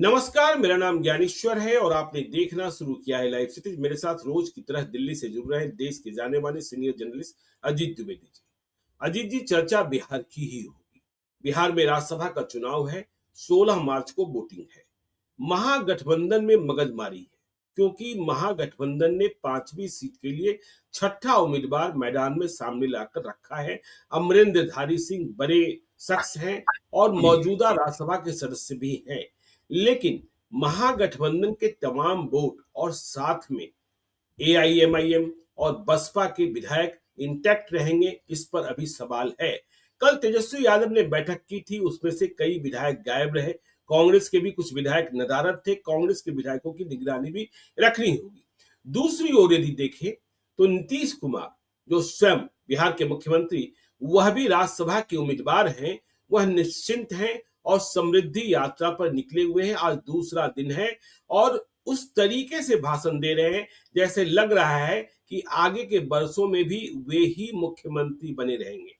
नमस्कार, मेरा नाम ज्ञानेश्वर है और आपने देखना शुरू किया है लाइव सिटी। मेरे साथ रोज की तरह दिल्ली से जुड़ रहे हैं देश के जाने माने सीनियर जर्नलिस्ट अजीत द्विवेदी जी। अजीत जी, चर्चा बिहार की ही होगी। बिहार में राज्यसभा का चुनाव है, 16 मार्च को वोटिंग है। महागठबंधन में मगजमारी है क्योंकि महागठबंधन ने 5वीं सीट के लिए छठा उम्मीदवार मैदान में सामने लाकर रखा है। अमरेंद्रधारी सिंह बड़े शख्स हैं और मौजूदा राज्यसभा के सदस्य भी हैं, लेकिन महागठबंधन के तमाम वोट और साथ में एआईएमआईएम और बसपा के विधायक इंटैक्ट रहेंगे, इस पर अभी सवाल है। कल तेजस्वी यादव ने बैठक की थी, उसमें से कई विधायक गायब रहे। कांग्रेस के भी कुछ विधायक नदारद थे, कांग्रेस के विधायकों की निगरानी भी रखनी होगी। दूसरी ओर यदि देखें तो नीतीश कुमार, जो स्वयं बिहार के मुख्यमंत्री, वह भी राज्यसभा के उम्मीदवार हैं। वह निश्चिंत हैं और समृद्धि यात्रा पर निकले हुए हैं। आज दूसरा दिन है और उस तरीके से भाषण दे रहे हैं जैसे लग रहा है कि आगे के वर्षों में भी वे ही मुख्यमंत्री बने रहेंगे।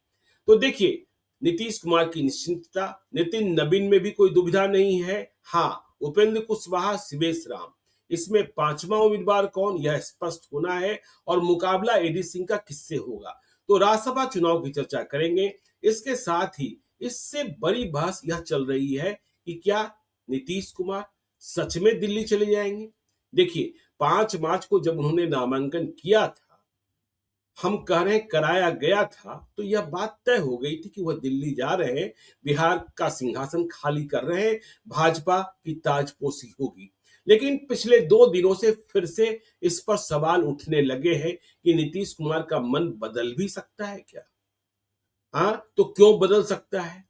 तो देखिए, नीतीश कुमार की निश्चिंतता, नितिन नवीन में भी कोई दुविधा नहीं है। हाँ, उपेंद्र कुशवाहा, शिवेश राम, इसमें पांचवा उम्मीदवार कौन, यह स्पष्ट होना है और मुकाबला एडी सिंह का किससे होगा। तो राज्यसभा चुनाव की चर्चा करेंगे। इसके साथ ही इससे बड़ी बहस यह चल रही है कि क्या नीतीश कुमार सच में दिल्ली चले जाएंगे। देखिए, 5 मार्च को जब उन्होंने नामांकन किया था, हम कह रहे हैं कराया गया था, तो यह बात तय हो गई थी कि वह दिल्ली जा रहे हैं, बिहार का सिंहासन खाली कर रहे हैं, भाजपा की ताजपोशी होगी। लेकिन पिछले 2 दिनों से फिर से इस पर सवाल उठने लगे हैं कि नीतीश कुमार का मन बदल भी सकता है क्या। हाँ, तो क्यों बदल सकता है।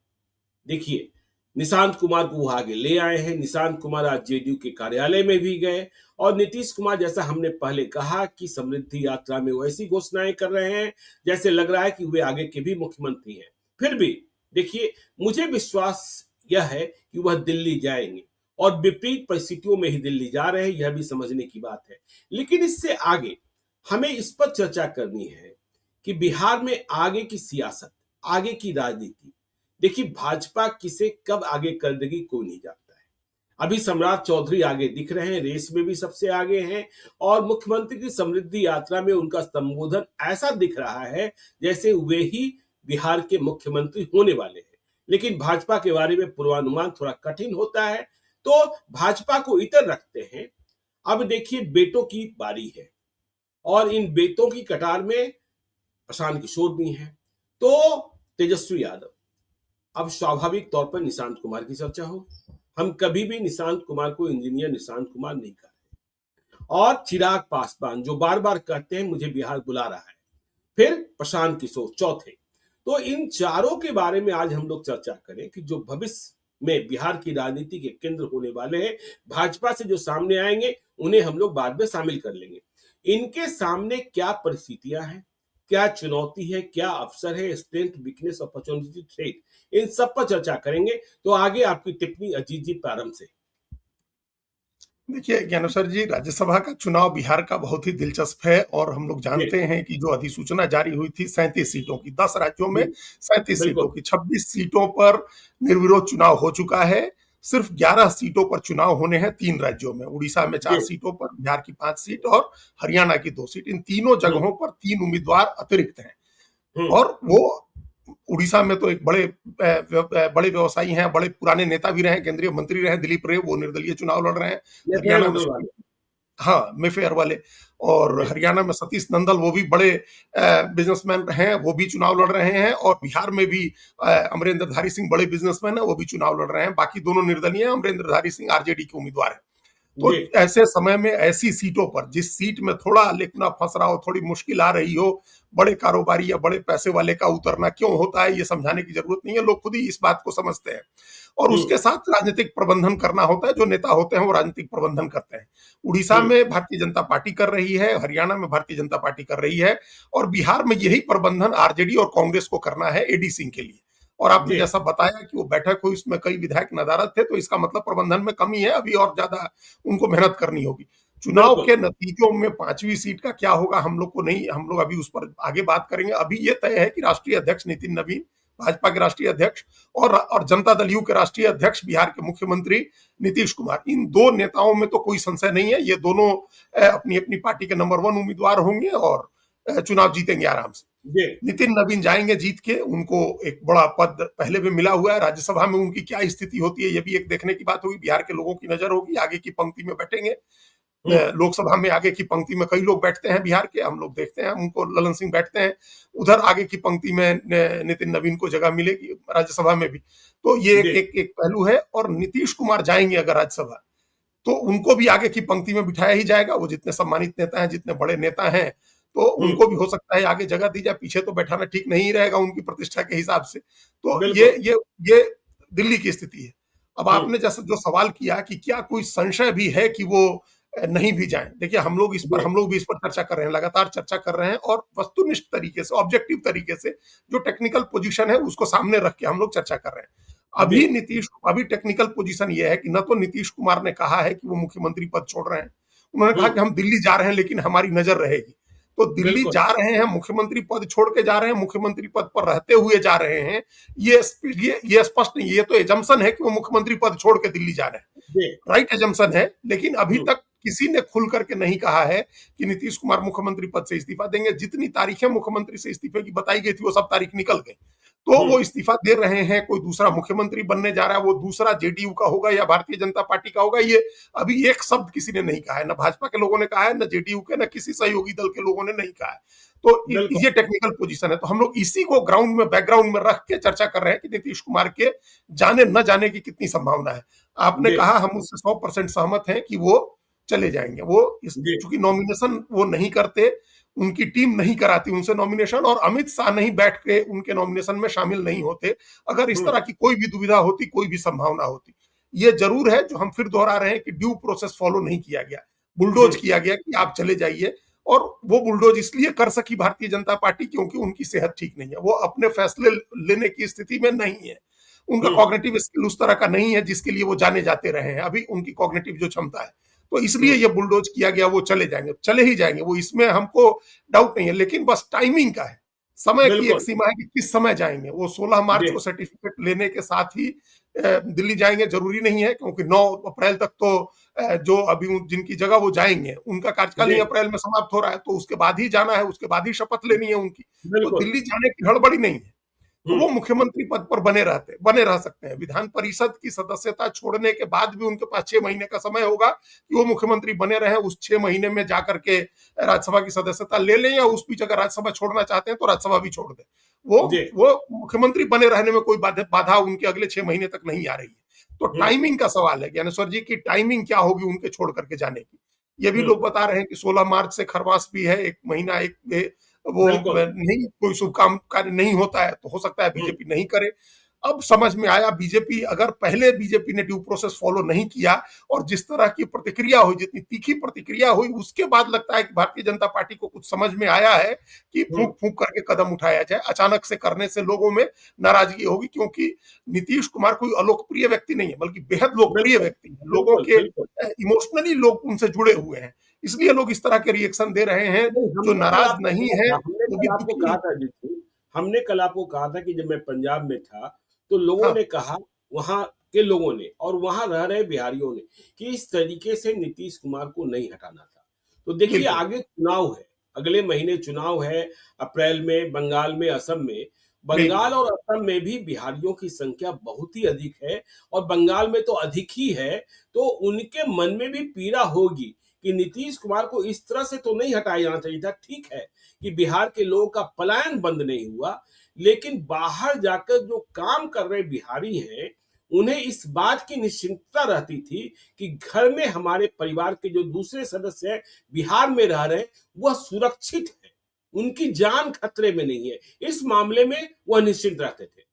देखिए, निशांत कुमार को वो आगे ले आए हैं। निशांत कुमार आज जेडीयू के कार्यालय में भी गए और नीतीश कुमार, जैसा हमने पहले कहा, कि समृद्धि यात्रा में वैसी घोषणाएं कर रहे हैं जैसे लग रहा है कि वे आगे के भी मुख्यमंत्री हैं। फिर भी देखिए, मुझे विश्वास यह है कि वह दिल्ली जाएंगे और विपरीत परिस्थितियों में ही दिल्ली जा रहे हैं, यह भी समझने की बात है। लेकिन इससे आगे हमें इस पर चर्चा करनी है कि बिहार में आगे की सियासत, आगे की राजनीति, देखिए, भाजपा किसे कब आगे कर देगी कोई नहीं जानता है। अभी सम्राट चौधरी आगे दिख रहे हैं, रेस में भी सबसे आगे हैं और मुख्यमंत्री की समृद्धि यात्रा में उनका संबोधन ऐसा दिख रहा है जैसे वे ही बिहार के मुख्यमंत्री होने वाले हैं। लेकिन भाजपा के बारे में पूर्वानुमान थोड़ा कठिन होता है, तो भाजपा को इतर रखते हैं। अब देखिए, बेटों की बारी है और इन बेटों की कतार में प्रशांत किशोर भी हैं, तो तेजस्वी यादव। अब स्वाभाविक तौर पर निशांत कुमार की चर्चा हो। हम कभी भी निशांत कुमार को इंजीनियर निशांत कुमार नहीं कर रहे। और चिराग पासवान, जो बार बार कहते हैं मुझे बिहार बुला रहा है। फिर प्रशांत किशोर चौथे। तो इन चारों के बारे में आज हम लोग चर्चा करें कि जो भविष्य में बिहार की राजनीति के केंद्र होने वाले हैं, भाजपा से जो सामने आएंगे, उन्हें हम लोग बाद में शामिल कर लेंगे। इनके सामने क्या परिस्थितियां हैं, क्या चुनौती है, क्या अवसर है, स्ट्रेंथ, वीकनेस, अपॉर्चुनिटी, थ्रेट, इन सब पर चर्चा करेंगे। तो आगे आपकी टिप्पणी अजीत जी, प्रारंभ से। देखिए ज्ञानेश्वर जी, राज्यसभा का चुनाव बिहार का बहुत ही दिलचस्प है और हम लोग जानते हैं कि जो अधिसूचना जारी हुई थी 37 सीटों की, 10 राज्यों में 37 सीटों की, 26 सीटों पर निर्विरोध चुनाव हो चुका है। सिर्फ 11 सीटों पर चुनाव होने हैं 3 राज्यों में, उड़ीसा में 4 सीटों पर, बिहार की 5 सीट और हरियाणा की 2 सीट। इन तीनों जगहों पर 3 उम्मीदवार अतिरिक्त हैं और वो उड़ीसा में तो एक बड़े व्यवसायी हैं, बड़े पुराने नेता भी रहे, केंद्रीय मंत्री रहे, दिलीप रे, वो निर्दलीय चुनाव लड़ रहे हैं। हरियाणा में हाँ, मेफेयर वाले, और हरियाणा में सतीश नंदल, वो भी बड़े बिजनेसमैन हैं, वो भी चुनाव लड़ रहे हैं। और बिहार में भी अमरेंद्रधारी सिंह बड़े बिजनेसमैन है, वो भी चुनाव लड़ रहे हैं। बाकी दोनों निर्दलीय हैं, अमरेंद्रधारी सिंह आरजेडी के उम्मीदवार है। तो ऐसे समय में ऐसी सीटों पर, जिस सीट में थोड़ा लिखना फंस रहा हो, थोड़ी मुश्किल आ रही हो, बड़े कारोबारी या बड़े पैसे वाले का उतरना क्यों होता है, ये समझाने की जरूरत नहीं है, लोग खुद ही इस बात को समझते हैं। और उसके साथ राजनीतिक प्रबंधन करना होता है, जो नेता होते हैं वो राजनीतिक प्रबंधन करते हैं। उड़ीसा में भारतीय जनता पार्टी कर रही है, हरियाणा में भारतीय जनता पार्टी कर रही है, और बिहार में यही प्रबंधन आरजेडी और कांग्रेस को करना है एडी सिंह के लिए। और आपने जैसा बताया कि वो बैठक हुई, उसमें कई विधायक नदारद थे, तो इसका मतलब प्रबंधन में कमी है, अभी और ज्यादा उनको मेहनत करनी होगी। चुनाव के नतीजों में 5वीं सीट का क्या होगा हम लोग को नहीं, हम लोग अभी उस पर आगे बात करेंगे। अभी ये तय है कि राष्ट्रीय अध्यक्ष नितिन नवीन भाजपा के राष्ट्रीय अध्यक्ष, और जनता दल यू के राष्ट्रीय अध्यक्ष बिहार के मुख्यमंत्री नीतीश कुमार। इन दो नेताओं में तो कोई संशय नहीं है, ये दोनों अपनी अपनी पार्टी के नंबर 1 उम्मीदवार होंगे और चुनाव जीतेंगे आराम से। जी नितिन नवीन जाएंगे जीत के, उनको एक बड़ा पद पहले भी मिला हुआ है। राज्यसभा में उनकी क्या स्थिति होती है ये भी एक देखने की बात होगी, बिहार के लोगों की नजर होगी, आगे की पंक्ति में बैठेंगे। लोकसभा में आगे की पंक्ति में कई लोग बैठते हैं बिहार के, हम लोग देखते हैं उनको, ललन सिंह बैठते हैं उधर आगे की पंक्ति में, नितिन नवीन को जगह मिलेगी राज्यसभा में भी। तो ये जी एक पहलू है। और नीतीश कुमार जाएंगे अगर राज्यसभा, तो उनको भी आगे की पंक्ति में बिठाया ही जाएगा। वो जितने सम्मानित नेता हैं, जितने बड़े नेता हैं, तो उनको भी हो सकता है आगे जगह दी जाए। पीछे तो बैठाना ठीक नहीं रहेगा उनकी प्रतिष्ठा के हिसाब से। तो ये बिल्कुल। ये ये दिल्ली की स्थिति है। अब हम्म आपने जैसे जो सवाल किया कि क्या कोई संशय भी है कि वो नहीं भी जाएं, देखिए हम लोग जी भी इस पर चर्चा कर रहे हैं, लगातार चर्चा कर रहे हैं, और वस्तुनिष्ठ तरीके से, ऑब्जेक्टिव तरीके से, जो टेक्निकल पोजीशन है उसको सामने रख के हम लोग चर्चा कर रहे हैं। जी अभी टेक्निकल पोजीशन ये है कि न तो नीतीश कुमार ने कहा है कि वो मुख्यमंत्री पद छोड़ रहे हैं, उन्होंने कहा कि हम दिल्ली जा रहे हैं लेकिन हमारी नजर रहेगी। तो दिल्ली बिल्कुल। जा रहे हैं, मुख्यमंत्री पद छोड़ के जा रहे हैं, मुख्यमंत्री पद पर रहते हुए जा रहे हैं, ये स्पष्ट नहीं, ये तो एजम्पशन है कि वो मुख्यमंत्री पद छोड़ के दिल्ली जा रहे हैं, जी राइट एजम्पशन है। लेकिन अभी हम्म तक किसी ने खुल करके नहीं कहा है कि नीतीश कुमार मुख्यमंत्री पद से इस्तीफा देंगे। जितनी तारीखें मुख्यमंत्री से इस्तीफे की बताई गई थी वो सब तारीख निकल गई। तो वो इस्तीफा दे रहे हैं, कोई दूसरा मुख्यमंत्री बनने जा रहा है, वो दूसरा जेडीयू का होगा या भारतीय जनता पार्टी का होगा, ये अभी एक शब्द किसी ने नहीं कहा है, न भाजपा के लोगों ने कहा है, न जेडीयू के, न किसी सहयोगी दल के लोगों ने नहीं कहा है। तो बिल्कुल। ये टेक्निकल पोजीशन है। तो हम लोग इसी को ग्राउंड में, बैकग्राउंड में रख के चर्चा कर रहे हैं कि नीतीश कुमार के जाने न जाने की कितनी संभावना है। आपने जी कहा, हम उससे 100% सहमत हैं कि वो चले जाएंगे। वो जी चूंकि नॉमिनेशन वो नहीं करते, उनकी टीम नहीं कराती उनसे नॉमिनेशन, और अमित शाह नहीं बैठ के उनके नॉमिनेशन में शामिल नहीं होते, अगर इस तरह की कोई भी दुविधा होती, कोई भी संभावना होती। ये जरूर है, जो हम फिर दोहरा रहे हैं, कि ड्यू प्रोसेस फॉलो नहीं किया गया, बुलडोज किया गया कि आप चले जाइए। और वो बुलडोज इसलिए कर सकी भारतीय जनता पार्टी क्योंकि उनकी सेहत ठीक नहीं है, वो अपने फैसले लेने की स्थिति में नहीं है, उनका कॉग्निटिव स्किल उस तरह का नहीं है जिसके लिए वो जाने जाते रहे हैं अभी, उनकी कॉग्निटिव जो क्षमता है। तो इसलिए ये बुलडोज किया गया, वो चले जाएंगे, चले ही जाएंगे, वो इसमें हमको डाउट नहीं है। लेकिन बस टाइमिंग का है, समय की एक बिल्कुल। सीमा है कि किस समय जाएंगे। वो 16 मार्च जी को सर्टिफिकेट लेने के साथ ही दिल्ली जाएंगे जरूरी नहीं है, क्योंकि 9 अप्रैल तक तो जो अभी जिनकी जगह वो जाएंगे उनका कार्यकाल ही जी अप्रैल में समाप्त हो रहा है, तो उसके बाद ही जाना है, उसके बाद ही शपथ लेनी है उनकी। तो बिल्कुल। दिल्ली जाने की हड़बड़ी नहीं है। तो वो हम्म मुख्यमंत्री पद पर बने रह सकते हैं। विधान परिषद की सदस्यता छोड़ने के बाद भी उनके पास 6 महीने का समय होगा कि वो मुख्यमंत्री बने रहे। उस 6 महीने में जाकर के राज्यसभा की सदस्यता ले लें, या उस बीच अगर राज्यसभा छोड़ना चाहते हैं तो राज्यसभा भी छोड़ दें। वो जी वो मुख्यमंत्री बने रहने में कोई बाधा उनके अगले 6 महीने तक नहीं आ रही है। तो हम्म टाइमिंग का सवाल है, ज्ञानेश्वर जी, की टाइमिंग क्या होगी उनके छोड़ करके जाने की। ये भी हम्म लोग बता रहे हैं कि 16 मार्च से खरमास भी है, एक महीना, एक वो बिल्कुल। नहीं, कोई शुभ काम कार्य नहीं होता है, तो हो सकता है हम्म बीजेपी नहीं करे। अब समझ में आया, बीजेपी अगर पहले बीजेपी ने ड्यू प्रोसेस फॉलो नहीं किया, और जिस तरह की प्रतिक्रिया हुई, जितनी तीखी प्रतिक्रिया हुई, उसके बाद लगता है कि भारतीय जनता पार्टी को कुछ समझ में आया है कि हम्म फूंक फूंक करके कदम उठाया जाए। अचानक से करने से लोगों में नाराजगी होगी, क्योंकि नीतीश कुमार कोई अलोकप्रिय व्यक्ति नहीं है, बल्कि बेहद लोकप्रिय बिल्कुल। व्यक्ति है। लोगों बिल्कुल के बिल्कुल। इमोशनली लोग उनसे जुड़े हुए हैं, इसलिए लोग इस तरह के रिएक्शन दे रहे हैं। नहीं, जो हमने कल नाराज आपको नहीं कहा है था, हमने वो भी कल आपको दुखी कहा हैं। था जी हमने कल आपको कहा था कि जब मैं पंजाब में था तो लोगों हाँ, ने कहा, वहां के लोगों ने और वहां रह रहे बिहारियों ने, कि इस तरीके से नीतीश कुमार को नहीं हटाना था। तो देखिए बिल्कुल। आगे चुनाव है, अगले महीने चुनाव है, अप्रैल में बंगाल में, असम में। बिल्कुल। बंगाल और असम में भी बिहारियों की संख्या बहुत ही अधिक है, और बंगाल में तो अधिक ही है। तो उनके मन में भी पीड़ा होगी कि नीतीश कुमार को इस तरह से तो नहीं हटाया जाना चाहिए था। ठीक है कि बिहार के लोगों का पलायन बंद नहीं हुआ, लेकिन बाहर जाकर जो काम कर रहे बिहारी हैं, उन्हें इस बात की निश्चिंतता रहती थी कि घर में हमारे परिवार के जो दूसरे सदस्य हैं, बिहार में रह रहे हैं, वह सुरक्षित है, उनकी जान खतरे में नहीं है। इस मामले में वह निश्चिंत रहते थे।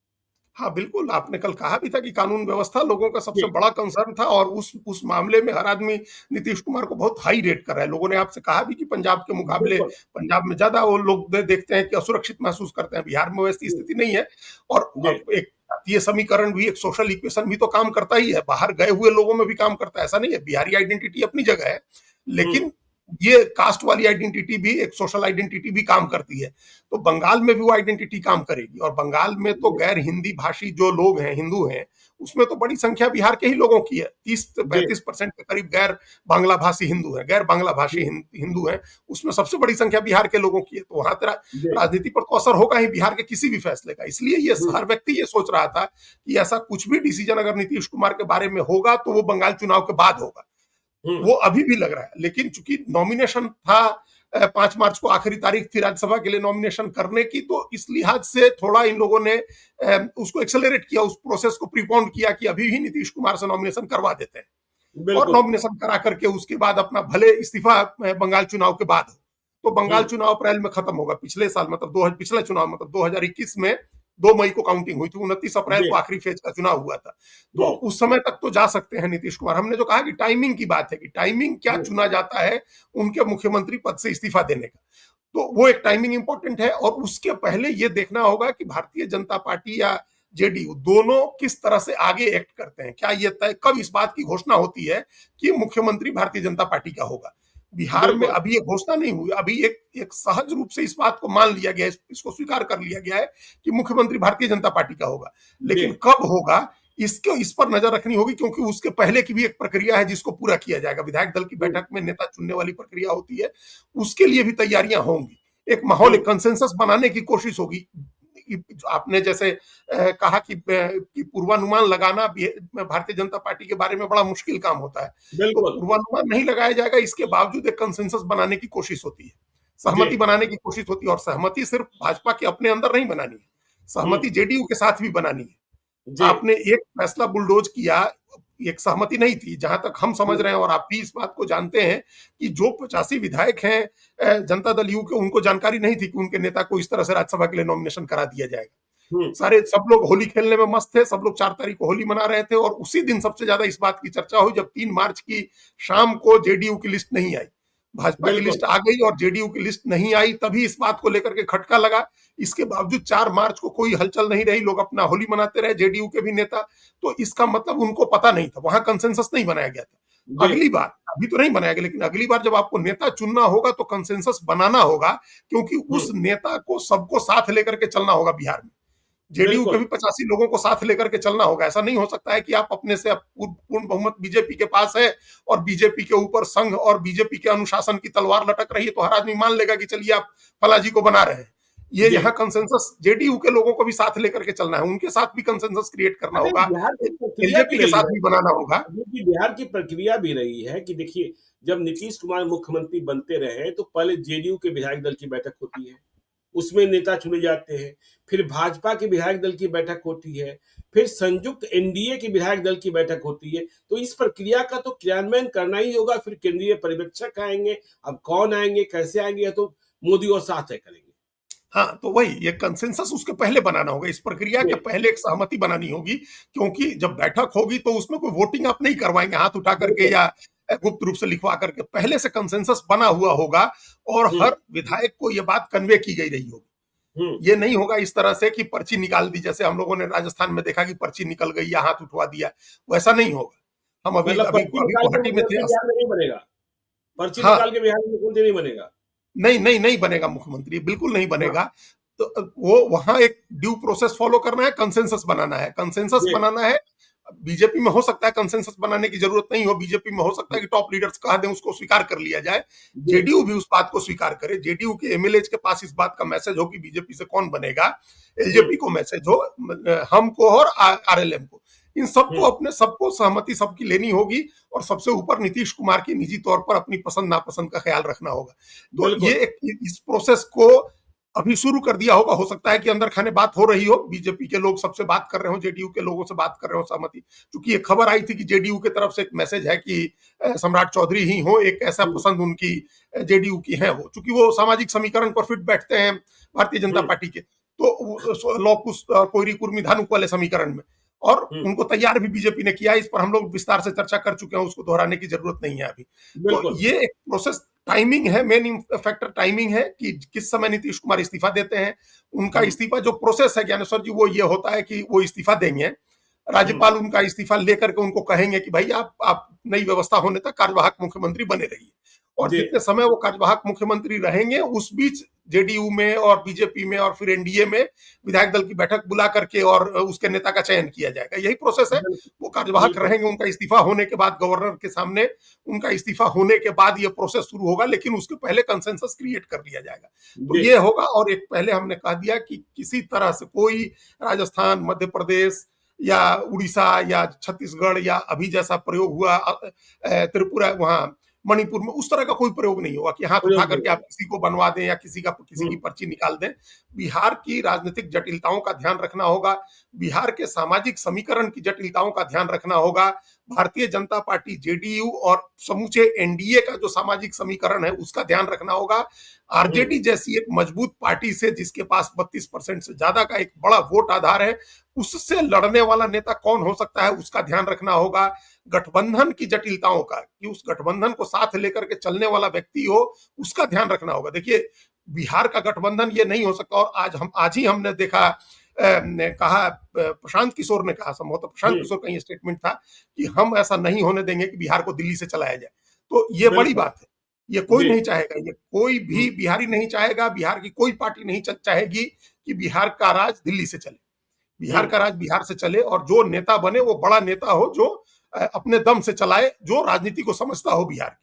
हाँ, बिल्कुल, आपने कल कहा भी था कि कानून व्यवस्था लोगों का सबसे जी बड़ा कंसर्न था, और उस मामले में हर आदमी नीतीश कुमार को बहुत हाई रेट कर रहा है। लोगों ने आपसे कहा भी कि पंजाब के मुकाबले बिल्कुल। पंजाब में ज़्यादा वो लोग देखते हैं कि असुरक्षित महसूस करते हैं, बिहार में वैसी जी स्थिति नहीं है। और जी अब एक जातीय समीकरण भी, एक सोशल इक्वेशन भी तो काम करता ही है, बाहर गए हुए लोगों में भी काम करता है, ऐसा नहीं है। बिहारी आइडेंटिटी अपनी जगह है, हम्म लेकिन ये कास्ट वाली आइडेंटिटी भी एक सोशल आइडेंटिटी भी काम करती है, तो बंगाल में भी वो आइडेंटिटी काम करेगी। और बंगाल में तो गैर हिंदी भाषी जो लोग हैं, हिंदू हैं, उसमें तो बड़ी संख्या बिहार के ही लोगों की है। 30-35% के करीब गैर बांग्ला भाषी हिंदू हैं, गैर बांग्ला भाषी हिंदू हैं, उसमें सबसे बड़ी संख्या बिहार के लोगों की है। तो वहां तेरा राजनीति पर तो असर होगा ही बिहार के किसी भी फैसले का। इसलिए ये हर व्यक्ति ये सोच रहा था कि ऐसा कुछ भी डिसीजन अगर नीतीश कुमार के बारे में होगा तो वो बंगाल चुनाव के बाद होगा। वो अभी भी लग रहा है, लेकिन चूंकि नॉमिनेशन था 5 मार्च को आखिरी तारीख थी राज्यसभा के लिए नॉमिनेशन करने की, तो इस लिहाज से थोड़ा इन लोगों ने उसको एक्सेलरेट किया, उस प्रोसेस को प्रीपोन किया कि अभी भी नीतीश कुमार से नॉमिनेशन करवा देते हैं और नॉमिनेशन करा करके उसके बाद अपना भले इस्तीफा बंगाल चुनाव के बाद हो। तो बंगाल चुनाव अप्रैल में खत्म होगा। पिछले साल मतलब पिछला चुनाव मतलब 2021 में 2 मई को काउंटिंग हुई थी, 29 अप्रैल को आखिरी फेज का चुनाव हुआ था। तो उस समय तक तो जा सकते हैं नीतीश कुमार। हमने जो कहा कि टाइमिंग की बात है कि टाइमिंग क्या चुना जाता है उनके मुख्यमंत्री पद से इस्तीफा देने का, तो वो एक टाइमिंग इंपॉर्टेंट है। और उसके पहले ये देखना होगा कि भारतीय जनता पार्टी या जेडीयू दोनों किस तरह से आगे एक्ट करते हैं। क्या ये तय कब इस बात की घोषणा होती है कि मुख्यमंत्री भारतीय जनता पार्टी का होगा। बिहार में अभी एक घोषणा नहीं हुई, अभी एक सहज रूप से इस बात को मान लिया गया है, इसको स्वीकार कर लिया गया है कि मुख्यमंत्री भारतीय जनता पार्टी का होगा। लेकिन कब होगा इस पर नजर रखनी होगी, क्योंकि उसके पहले की भी एक प्रक्रिया है जिसको पूरा किया जाएगा। विधायक दल की बैठक में नेता चुनने वाली प्रक्रिया होती है, उसके लिए भी तैयारियां होंगी। एक माहौल, एक कंसेंसस बनाने की कोशिश होगी। आपने जैसे कहा कि पूर्वानुमान लगाना भारतीय जनता पार्टी के बारे में बड़ा मुश्किल काम होता है, तो पूर्वानुमान नहीं लगाया जाएगा, इसके बावजूद एक कंसेंसस बनाने की कोशिश होती है, सहमति बनाने की कोशिश होती है। और सहमति सिर्फ भाजपा के अपने अंदर नहीं बनानी है, सहमति जेडीयू के साथ भी बनानी है। आपने एक फैसला बुलडोज किया, एक सहमति नहीं थी जहां तक हम समझ रहे हैं, और आप भी इस बात को जानते हैं कि जो 85 विधायक हैं जनता दल यू के, उनको जानकारी नहीं थी कि उनके नेता को इस तरह से राज्यसभा के लिए नॉमिनेशन करा दिया जाएगा। सब लोग होली खेलने में मस्त थे, सब लोग 4 तारीख को होली मना रहे थे, और उसी दिन सबसे ज्यादा इस बात की चर्चा हुई जब 3 मार्च की शाम को जेडीयू की लिस्ट नहीं आई। भाजपा की लिस्ट आ गई और जेडीयू की लिस्ट नहीं आई, तभी इस बात को लेकर के खटका लगा। इसके बावजूद 4 मार्च को कोई हलचल नहीं रही, लोग अपना होली मनाते रहे, जेडीयू के भी नेता। तो इसका मतलब उनको पता नहीं था, वहां कंसेंसस नहीं बनाया गया था। अगली बार, अभी तो नहीं बनाया गया, लेकिन अगली बार जब आपको नेता चुनना होगा तो कंसेंसस बनाना होगा, क्योंकि उस नेता को सबको साथ लेकर के चलना होगा। बिहार में जेडीयू के भी 85 लोगों को साथ लेकर के चलना होगा। ऐसा नहीं हो सकता है कि आप अपने से पूर्ण बहुमत बीजेपी के पास है और बीजेपी के ऊपर संघ और बीजेपी के अनुशासन की तलवार लटक रही है, तो हर आदमी मान लेगा कि चलिए आप फलाजी को बना रहे हैं। ये यहाँ कंसेंसस जेडीयू के लोगों को भी साथ लेकर के चलना है, उनके साथ भी कंसेंसस क्रिएट करना होगा, एलजेपी के साथ भी बनाना होगा। बिहार की प्रक्रिया भी रही है कि देखिए, जब नीतीश कुमार मुख्यमंत्री बनते रहे तो पहले जेडीयू के विधायक दल की बैठक होती है, उसमें नेता चुने जाते हैं, फिर भाजपा के विधायक दल की बैठक होती है, फिर संयुक्त एनडीए की विधायक दल की बैठक होती है। तो इस प्रक्रिया का तो क्रियान्वयन करना ही होगा। फिर केंद्रीय पर्यवेक्षक आएंगे, अब कौन आएंगे, कैसे आएंगे, तो मोदी और साथ तय करेंगे। हाँ, तो वही ये कंसेंसस उसके पहले बनाना होगा, इस प्रक्रिया के पहले एक सहमति बनानी होगी, क्योंकि जब बैठक होगी तो उसमें कोई वोटिंग आप नहीं करवाएंगे हाथ उठा करके या गुप्त रूप से लिखवा करके। पहले से कंसेंसस बना हुआ होगा और हर विधायक को ये बात कन्वे की गई रही होगी। ये नहीं होगा इस तरह से कि पर्ची निकाल दी, जैसे हम लोगों ने राजस्थान में देखा कि पर्ची निकल गई या हाथ उठवा दिया, वैसा नहीं होगा। हम अभी गुवाहाटी में थे, नहीं बनेगा पर्ची निकाल के बिहार में मुख्यमंत्री नहीं बनेगा। नहीं बनेगा मुख्यमंत्री, बिल्कुल नहीं बनेगा। तो वो वहां एक ड्यू प्रोसेस फॉलो करना है, कंसेंसस बनाना है। कंसेंसस बनाना है, बीजेपी में हो सकता है कंसेंसस बनाने की जरूरत नहीं हो, बीजेपी में हो सकता है कि टॉप लीडर्स कह दें, उसको स्वीकार कर लिया जाए, जेडीयू भी उस बात को स्वीकार करे, जेडीयू के एमएलए के पास इस बात का मैसेज हो कि बीजेपी से कौन बनेगा, एलजेपी को मैसेज हो, हमको और आरएलएम को, इन सबको अपने सबको सहमति सबकी लेनी होगी, और सबसे ऊपर नीतीश कुमार की निजी तौर पर अपनी पसंद नापसंद का ख्याल रखना होगा। तो ये इस प्रोसेस को अभी शुरू कर दिया होगा। हो सकता है कि अंदर खाने बात हो रही हो, बीजेपी के लोग सबसे बात कर रहे हो, जेडीयू के लोगों से बात कर रहे हो सहमति, क्योंकि ये खबर आई थी कि जेडीयू की तरफ से एक मैसेज है कि सम्राट चौधरी ही हो, एक ऐसा पसंद उनकी जेडीयू की है वो, क्योंकि वो सामाजिक समीकरण पर फिट बैठते हैं भारतीय जनता पार्टी के, तो लॉकुस कोइरी कुर्मी धानुक वाले समीकरण में, और उनको तैयार भी बीजेपी ने किया। इस पर हम लोग विस्तार से चर्चा कर चुके हैं, उसको दोहराने की जरूरत नहीं है अभी। तो ये एक प्रोसेस, टाइमिंग है, मेन फैक्टर टाइमिंग है कि किस समय नीतीश कुमार इस्तीफा देते हैं। उनका इस्तीफा जो प्रोसेस है ज्ञानेश्वर जी, वो ये होता है कि वो इस्तीफा देंगे, राज्यपाल उनका इस्तीफा लेकर के उनको कहेंगे कि भाई आप नई व्यवस्था होने तक कार्यवाहक मुख्यमंत्री बने रहिए, और जी जितने समय वो कार्यवाहक मुख्यमंत्री रहेंगे उस बीच जेडीयू में और बीजेपी में और फिर एनडीए में विधायक दल की बैठक बुला करके और उसके नेता का चयन किया जाएगा, यही प्रोसेस है। बिल्कुल वो कार्यवाहक बिल्कुल रहेंगे, उनका इस्तीफा होने के बाद गवर्नर के सामने उनका इस्तीफा होने के बाद ये प्रोसेस शुरू होगा, लेकिन उसके पहले कंसेंसस क्रिएट कर लिया जाएगा। तो जी ये होगा। और एक पहले हमने कह दिया कि किसी तरह से कोई राजस्थान, मध्य प्रदेश या उड़ीसा या छत्तीसगढ़ या अभी जैसा प्रयोग हुआ त्रिपुरा, वहां मणिपुर में, उस तरह का कोई प्रयोग नहीं होगा कि हाथ उठा प्रयोग नहीं करके आप होगा। किसी को बनवा दें या किसी की पर्ची निकाल दें। बिहार की राजनीतिक जटिलताओं का ध्यान रखना होगा, बिहार के सामाजिक समीकरण की जटिलताओं का ध्यान रखना होगा, भारतीय जनता पार्टी, जेडीयू और समूचे एनडीए का जो सामाजिक समीकरण है उसका ध्यान रखना होगा। आरजेडी जैसी एक मजबूत पार्टी से, जिसके पास 32% से ज्यादा का एक बड़ा वोट आधार है, उससे लड़ने वाला नेता कौन हो सकता है उसका ध्यान रखना होगा। गठबंधन की जटिलताओं का, कि उस गठबंधन को साथ लेकर के चलने वाला व्यक्ति हो, उसका ध्यान रखना होगा। देखिए, बिहार का गठबंधन ये नहीं हो सकता। और आज ही हमने देखा, ने कहा, प्रशांत किशोर ने कहा, संभवतः प्रशांत किशोर का ये स्टेटमेंट था कि हम ऐसा नहीं होने देंगे कि बिहार को दिल्ली से चलाया जाए। तो ये बड़ी बिल्कुल बात है, ये कोई जी नहीं चाहेगा, ये कोई भी बिहारी नहीं चाहेगा, बिहार की कोई पार्टी नहीं चाहेगी कि बिहार का राज दिल्ली से चले। बिहार का राज बिहार से चले और जो नेता बने वो बड़ा नेता हो, जो अपने दम से चलाए, जो राजनीति को समझता हो बिहार की।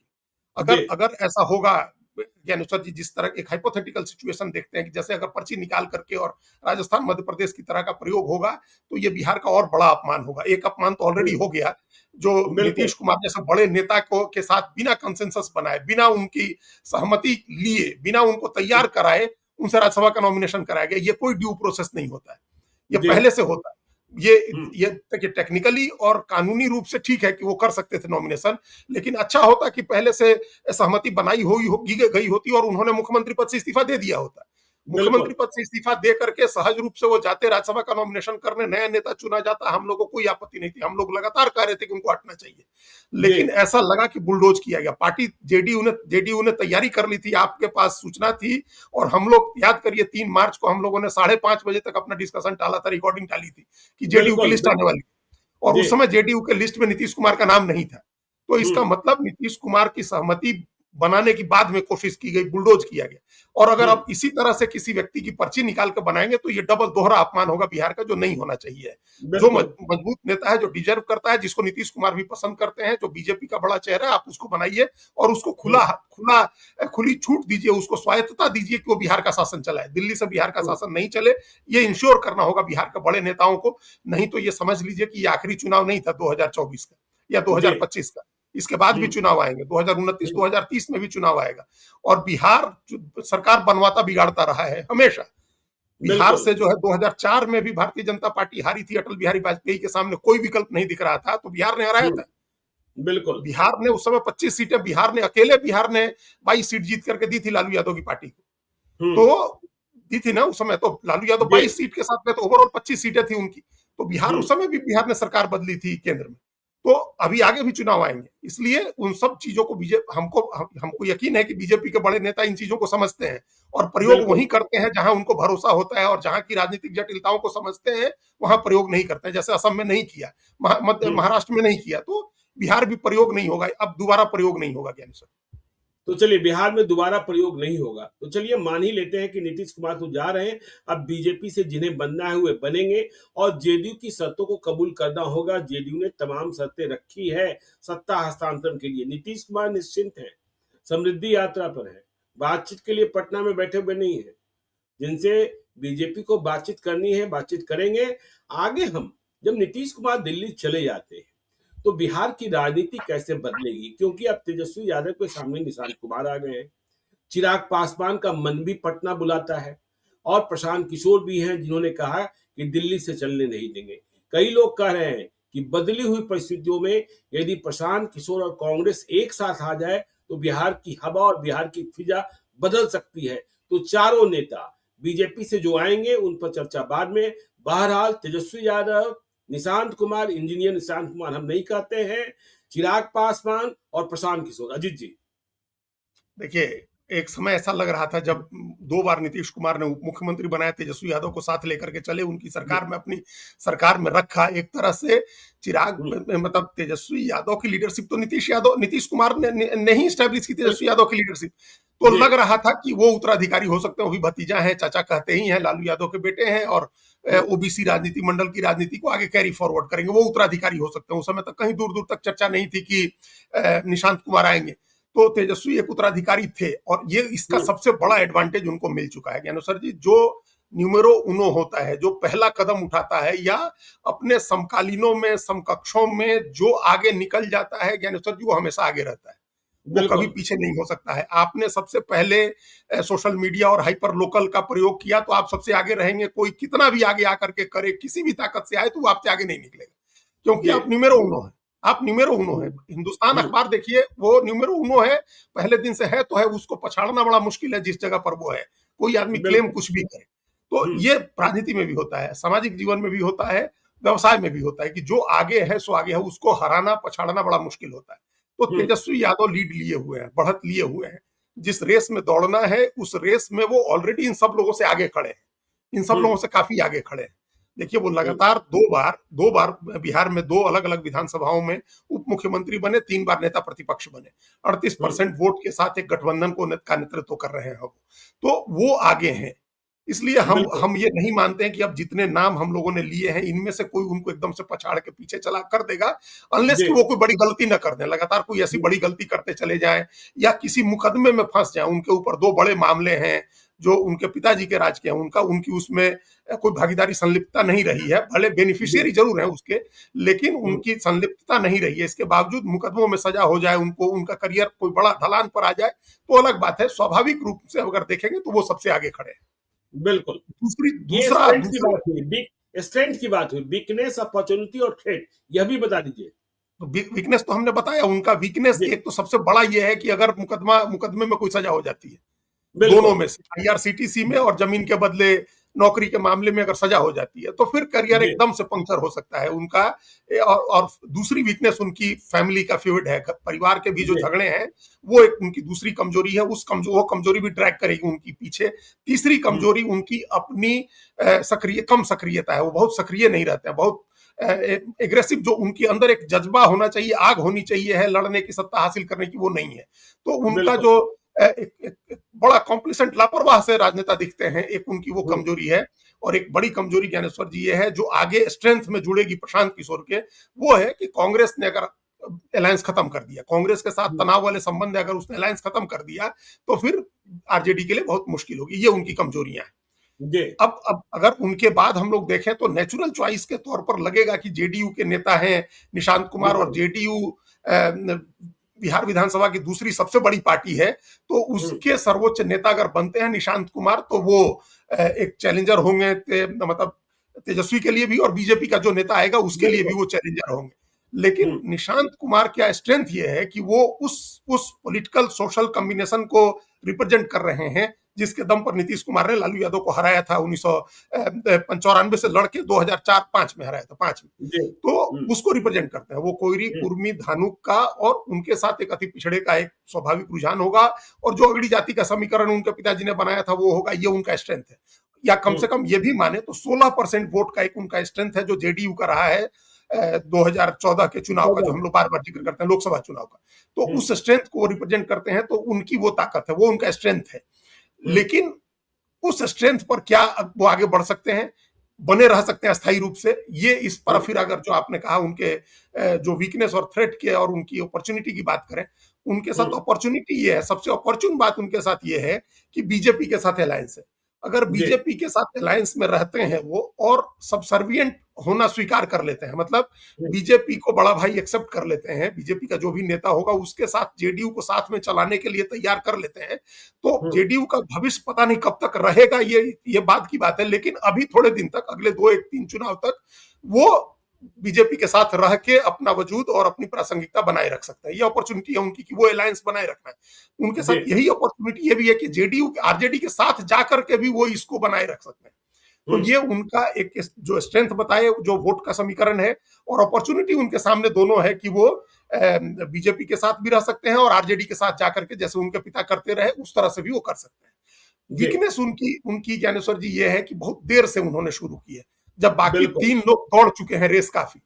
जी अगर अगर ऐसा होगा, ज्ञानेश्वर जी, जिस तरह एक हाइपोथेटिकल सिचुएशन देखते हैं कि जैसे अगर पर्ची निकाल करके और राजस्थान, मध्य प्रदेश की तरह का प्रयोग होगा, तो ये बिहार का और बड़ा अपमान होगा। एक अपमान तो ऑलरेडी हो गया, जो बिल्कुल नीतीश कुमार जैसे बड़े नेता को के साथ बिना कंसेंसस बनाए, बिना उनकी सहमति लिए, बिना उनको तैयार कराए उनसे राज्यसभा का नॉमिनेशन कराया गया। ये कोई ड्यू प्रोसेस नहीं होता है, ये जी पहले से होता है। ये हम्म, ये देखिए, टेक्निकली और कानूनी रूप से ठीक है कि वो कर सकते थे नॉमिनेशन, लेकिन अच्छा होता कि पहले से सहमति बनाई हुई गई होती और उन्होंने मुख्यमंत्री पद से इस्तीफा दे दिया होता। मुख्यमंत्री बिल्कुल पद से इस्तीफा दे करके सहज रूप से वो जाते राज्यसभा का नॉमिनेशन करने, नया नेता चुना जाता, हम लोगों को कोई आपत्ति नहीं थी, हम लोग लगातार कह रहे थे कि उनको हटना चाहिए। जी लेकिन ऐसा लगा कि बुलडोज किया गया। पार्टी जेडीयू ने तैयारी कर ली थी, आपके पास सूचना थी, और हम लोग, याद करिए, 3 मार्च को हम लोगों ने 5:30 बजे तक अपना डिस्कशन टाला था, रिकॉर्डिंग टाली थी कि जेडीयू की बिल्कुल लिस्ट आने बिल्कुल वाली, और जी उस समय जेडीयू के लिस्ट में नीतीश कुमार का नाम नहीं था। तो इसका हम्म मतलब नीतीश कुमार की सहमति बनाने की बाद में कोशिश की गई, बुलडोज किया गया। और अगर हम्म आप इसी तरह से किसी व्यक्ति की पर्ची निकाल कर बनाएंगे तो ये डबल दोहरा अपमान होगा बिहार का, जो नहीं होना चाहिए। जो बिल्कुल मजबूत नेता है, जो डिजर्व करता है, जिसको नीतीश कुमार भी पसंद करते हैं, जो बीजेपी का बड़ा चेहरा है, आप उसको बनाइए और उसको हम्म खुली छूट दीजिए, उसको स्वायत्तता दीजिए कि वो बिहार का शासन चलाए। दिल्ली से बिहार का हम्म, शासन नहीं चले, ये इंश्योर करना होगा बिहार के बड़े नेताओं को। नहीं तो ये समझ लीजिए कि ये आखिरी चुनाव नहीं था 2024 का या जी 2025 का। इसके बाद भी हम्म चुनाव आएंगे, 2029, हम्म, 2030 में भी चुनाव आएगा। और बिहार सरकार बनवाता बिगाड़ता रहा है हमेशा। बिहार बिल्कुल से जो है 2004 में भी भारतीय जनता पार्टी हारी थी, अटल बिहारी वाजपेयी के सामने कोई विकल्प नहीं दिख रहा था, तो बिहार ने हराया हम्म था। बिल्कुल बिहार ने उस समय 25 सीटें, बिहार ने 22 सीट जीत करके दी थी लालू यादव की पार्टी को। हम्म तो दी थी ना उस समय, तो लालू यादव जी 22 सीट के साथ में, तो ओवरऑल 25 सीटें थी उनकी। तो बिहार, हम्म उस समय भी बिहार ने सरकार बदली थी केंद्र में। तो अभी आगे भी चुनाव आएंगे, इसलिए उन सब चीजों को हमको यकीन है कि बीजेपी के बड़े नेता इन चीजों को समझते हैं और प्रयोग बिल्कुल वहीं करते हैं जहां उनको भरोसा होता है, और जहां की राजनीतिक जटिलताओं को समझते हैं वहां प्रयोग नहीं करते हैं। जैसे असम में नहीं किया, हम्म महाराष्ट्र में नहीं किया, तो बिहार भी प्रयोग नहीं होगा, अब दोबारा प्रयोग नहीं होगा। ज्ञानी सर, तो चलिए बिहार में दोबारा प्रयोग नहीं होगा, तो चलिए मान ही लेते हैं कि नीतीश कुमार तो जा रहे हैं, अब बीजेपी से जिन्हें बनना है वे बनेंगे और जेडीयू की शर्तों को कबूल करना होगा। जेडीयू ने तमाम शर्तें रखी है सत्ता हस्तांतरण के लिए। नीतीश कुमार निश्चिंत हैं, समृद्धि यात्रा पर है, बातचीत के लिए पटना में बैठे हुए नहीं है। जिनसे बीजेपी को बातचीत करनी है बातचीत करेंगे। आगे हम जब नीतीश कुमार दिल्ली चले जाते हैं तो बिहार की राजनीति कैसे बदलेगी, क्योंकि अब तेजस्वी यादव के सामने निशांत कुमार आ गए हैं, चिराग पासवान का मन भी पटना बुलाता है और प्रशांत किशोर भी हैं जिन्होंने कहा कि दिल्ली से चलने नहीं देंगे। कई लोग कह रहे हैं कि बदली हुई परिस्थितियों में यदि प्रशांत किशोर और कांग्रेस एक साथ आ जाए तो बिहार की हवा और बिहार की फिजा बदल सकती है। तो चारों नेता बीजेपी से जो आएंगे उन पर चर्चा बाद में। बहरहाल तेजस्वी यादव, निशांत कुमार, इंजीनियर निशांत कुमार हम नहीं कहते हैं, चिराग पासवान और प्रशांत किशोर। अजीत जी देखिए, एक समय ऐसा लग रहा था जब 2 बार नीतीश कुमार ने उप मुख्यमंत्री बनाया, तेजस्वी यादव को साथ लेकर के चले, उनकी सरकार में अपनी सरकार में रखा। एक तरह से चिराग मतलब तेजस्वी यादव की लीडरशिप तो नीतीश कुमार ने नहीं स्टैब्लिश की तेजस्वी यादव की लीडरशिप। तो लग रहा था कि वो उत्तराधिकारी हो सकते हैं, वो भी भतीजा है, चाचा कहते ही हैं, लालू यादव के बेटे हैं, और ओबीसी राजनीति मंडल की राजनीति को आगे कैरी फॉरवर्ड करेंगे, वो उत्तराधिकारी हो सकते हैं। उस समय तक कहीं दूर दूर तक चर्चा नहीं थी कि निशांत कुमार आएंगे। तो तेजस्वी एक उत्तराधिकारी थे, और ये इसका सबसे बड़ा एडवांटेज उनको मिल चुका है। ज्ञानेश्वर जी, जो न्यूमेरो उनो होता है, जो पहला कदम उठाता है या अपने समकालीनों में समकक्षों में जो आगे निकल जाता है, ज्ञानेश्वर जी, वो हमेशा आगे रहता है, वो कभी पीछे नहीं हो सकता है। आपने सबसे पहले सोशल मीडिया और हाइपर लोकल का प्रयोग किया तो आप सबसे आगे रहेंगे। कोई कितना भी आगे आकर के करे, किसी भी ताकत से आए, तो वो आपसे आगे नहीं निकलेगा, क्योंकि आप न्यूमेरो उनो है। आप न्यूमेरो उनो है। हिंदुस्तान अखबार देखिए, वो न्यूमेरो उनो है, पहले दिन से है तो है, उसको पछाड़ना बड़ा मुश्किल है जिस जगह पर वो है, कोई आदमी क्लेम कुछ भी करे। तो ये राजनीति में भी होता है, सामाजिक जीवन में भी होता है, व्यवसाय में भी होता है, कि जो आगे है सो आगे है, उसको हराना पछाड़ना बड़ा मुश्किल होता है। तो तेजस्वी यादव लीड लिए हुए हैं, बढ़त लिए हुए हैं। जिस रेस में दौड़ना है, उस रेस में वो ऑलरेडी इन सब लोगों से आगे खड़े हैं, इन सब लोगों से काफी आगे खड़े हैं। देखिए, वो लगातार दो बार बिहार में 2 अलग अलग विधानसभाओं में उप मुख्यमंत्री बने, 3 बार नेता प्रतिपक्ष बने, 38% वोट के साथ एक गठबंधन का नेतृत्व कर रहे हैं। तो वो आगे हैं। इसलिए हम ये नहीं मानते हैं कि अब जितने नाम हम लोगों ने लिए हैं, इनमें से कोई उनको एकदम से पछाड़ के पीछे चला कर देगा, अनलेस कि वो कोई बड़ी गलती न कर दें, लगातार कोई ऐसी बड़ी गलती करते चले जाएं, या किसी मुकदमे में फंस जाएं। उनके ऊपर 2 बड़े मामले हैं जो उनके पिताजी के राज के हैं, उनकी उसमें कोई भागीदारी संलिप्तता नहीं रही है, भले बेनिफिशियरी जरूर है उसके, लेकिन उनकी संलिप्तता नहीं रही है। इसके बावजूद मुकदमों में सजा हो जाए, उनको उनका करियर कोई बड़ा ढलान पर आ जाए, तो अलग बात है। स्वाभाविक रूप से अगर देखेंगे तो वो सबसे आगे खड़े हैं। बिल्कुल। स्ट्रेंथ की बात हुई, वीकनेस, अपॉर्चुनिटी और थ्रेट, यह भी बता दीजिए। वीकनेस तो हमने बताया, उनका वीकनेस एक तो सबसे बड़ा ये है कि अगर मुकदमे में कोई सजा हो जाती है, दोनों में से, आईआरसीटीसी में और जमीन के बदले नौकरी के मामले में अगर सजा हो जाती है, तो फिर करियर एकदम से पंक्चर हो सकता है उनका। और दूसरी वीकनेस उनकी फैमिली का फ्यूड है, परिवार के भी जो झगड़े हैं, वो एक उनकी दूसरी कमजोरी है। वो कमजोरी भी ड्रैग करेगी उनकी पीछे। तीसरी कमजोरी उनकी अपनी कम सक्रियता है, वो बहुत सक्रिय नहीं रहते हैं, बहुत एग्रेसिव। जो उनके अंदर एक जज्बा होना चाहिए, आग होनी चाहिए है लड़ने की, सत्ता हासिल करने की, वो नहीं है। तो उनका जो एक बड़ा कॉम्प्लिसेंट, लापरवाह से राजनेता दिखते हैं, एक उनकी वो कमजोरी है। और एक बड़ी कमजोरी ज्ञानेश्वर जी ये है, जो आगे स्ट्रेंथ में जुड़ेगी प्रशांत किशोर के, वो है कि कांग्रेस ने अगर अलायंस खत्म कर दिया, कांग्रेस के साथ तनाव वाले संबंध अगर उसने अलायंस खत्म कर दिया, तो फिर आरजेडी के लिए बहुत मुश्किल होगी। ये उनकी कमजोरियां हैं। अब अगर उनके बाद हम लोग देखें तो नेचुरल चॉइस के तौर पर लगेगा कि जेडीयू के नेता हैं निशांत कुमार, और जेडीयू बिहार विधानसभा की दूसरी सबसे बड़ी पार्टी है, तो उसके सर्वोच्च नेता अगर बनते हैं निशांत कुमार, तो वो एक चैलेंजर होंगे, मतलब तेजस्वी के लिए भी, और बीजेपी का जो नेता आएगा उसके लिए भी वो चैलेंजर होंगे। लेकिन निशांत कुमार क्या स्ट्रेंथ ये है कि वो उस पॉलिटिकल सोशल कॉम्बिनेशन को रिप्रेजेंट कर रहे हैं, जिसके दम पर नीतीश कुमार ने लालू यादव को हराया था 1995 से लड़के 2004-5 में हराया था, 5 में। तो उसको रिप्रेजेंट करते हैं वो। कोयरी, कुर्मी, धानुक का और उनके साथ एक अति पिछड़े का एक स्वाभाविक रुझान होगा, और जो अगड़ी जाति का समीकरण उनके पिताजी ने बनाया था वो होगा। ये उनका स्ट्रेंथ है, या कम से कम ये भी माने तो 16% वोट का एक उनका स्ट्रेंथ है, जो जेडीयू का रहा है 2014 के चुनाव का, जो हम लोग बार बार जिक्र करते हैं, लोकसभा चुनाव का। तो उस स्ट्रेंथ को रिप्रेजेंट करते हैं, तो उनकी वो ताकत है, वो उनका स्ट्रेंथ है। लेकिन उस स्ट्रेंथ पर क्या वो आगे बढ़ सकते हैं, बने रह सकते हैं अस्थायी रूप से, ये इस पर फिर अगर जो आपने कहा उनके जो वीकनेस और थ्रेट के और उनकी अपॉर्चुनिटी की बात करें, उनके साथ अपॉर्चुनिटी ये है, सबसे अपॉर्चुन बात उनके साथ ये है कि बीजेपी के साथ अलायंस है। अगर बीजेपी के साथ अलायंस में रहते हैं वो, और सबसर्विएंट होना स्वीकार कर लेते हैं, मतलब बीजेपी को बड़ा भाई एक्सेप्ट कर लेते हैं, बीजेपी का जो भी नेता होगा उसके साथ जेडीयू को साथ में चलाने के लिए तैयार कर लेते हैं, तो जेडीयू का भविष्य पता नहीं कब तक रहेगा, ये बात की बात है। लेकिन अभी थोड़े दिन तक, अगले 2-3 चुनाव तक, वो बीजेपी के साथ रह के अपना वजूद और अपनी प्रासंगिकता बनाए रख सकते हैं। ये अपॉर्चुनिटी है उनकी कि वो अलायंस बनाए रखना है उनके साथ। यही अपॉर्चुनिटी ये भी है कि जेडीयू आरजेडी के साथ जाकर के भी वो इसको बनाए रख सकते हैं। तो ये उनका एक जो स्ट्रेंथ बताए, जो वोट का समीकरण है, और अपॉर्चुनिटी उनके सामने दोनों है कि वो बीजेपी के साथ भी रह सकते हैं और आरजेडी के साथ जाकर के जैसे उनके पिता करते रहे उस तरह से भी वो कर सकते हैं। जी वीकनेस उनकी उनकी ज्ञानेश्वर जी ये है कि बहुत देर से उन्होंने शुरू की है, जब बाकी बिल्कुल। 3 लोग दौड़ चुके हैं रेस काफी।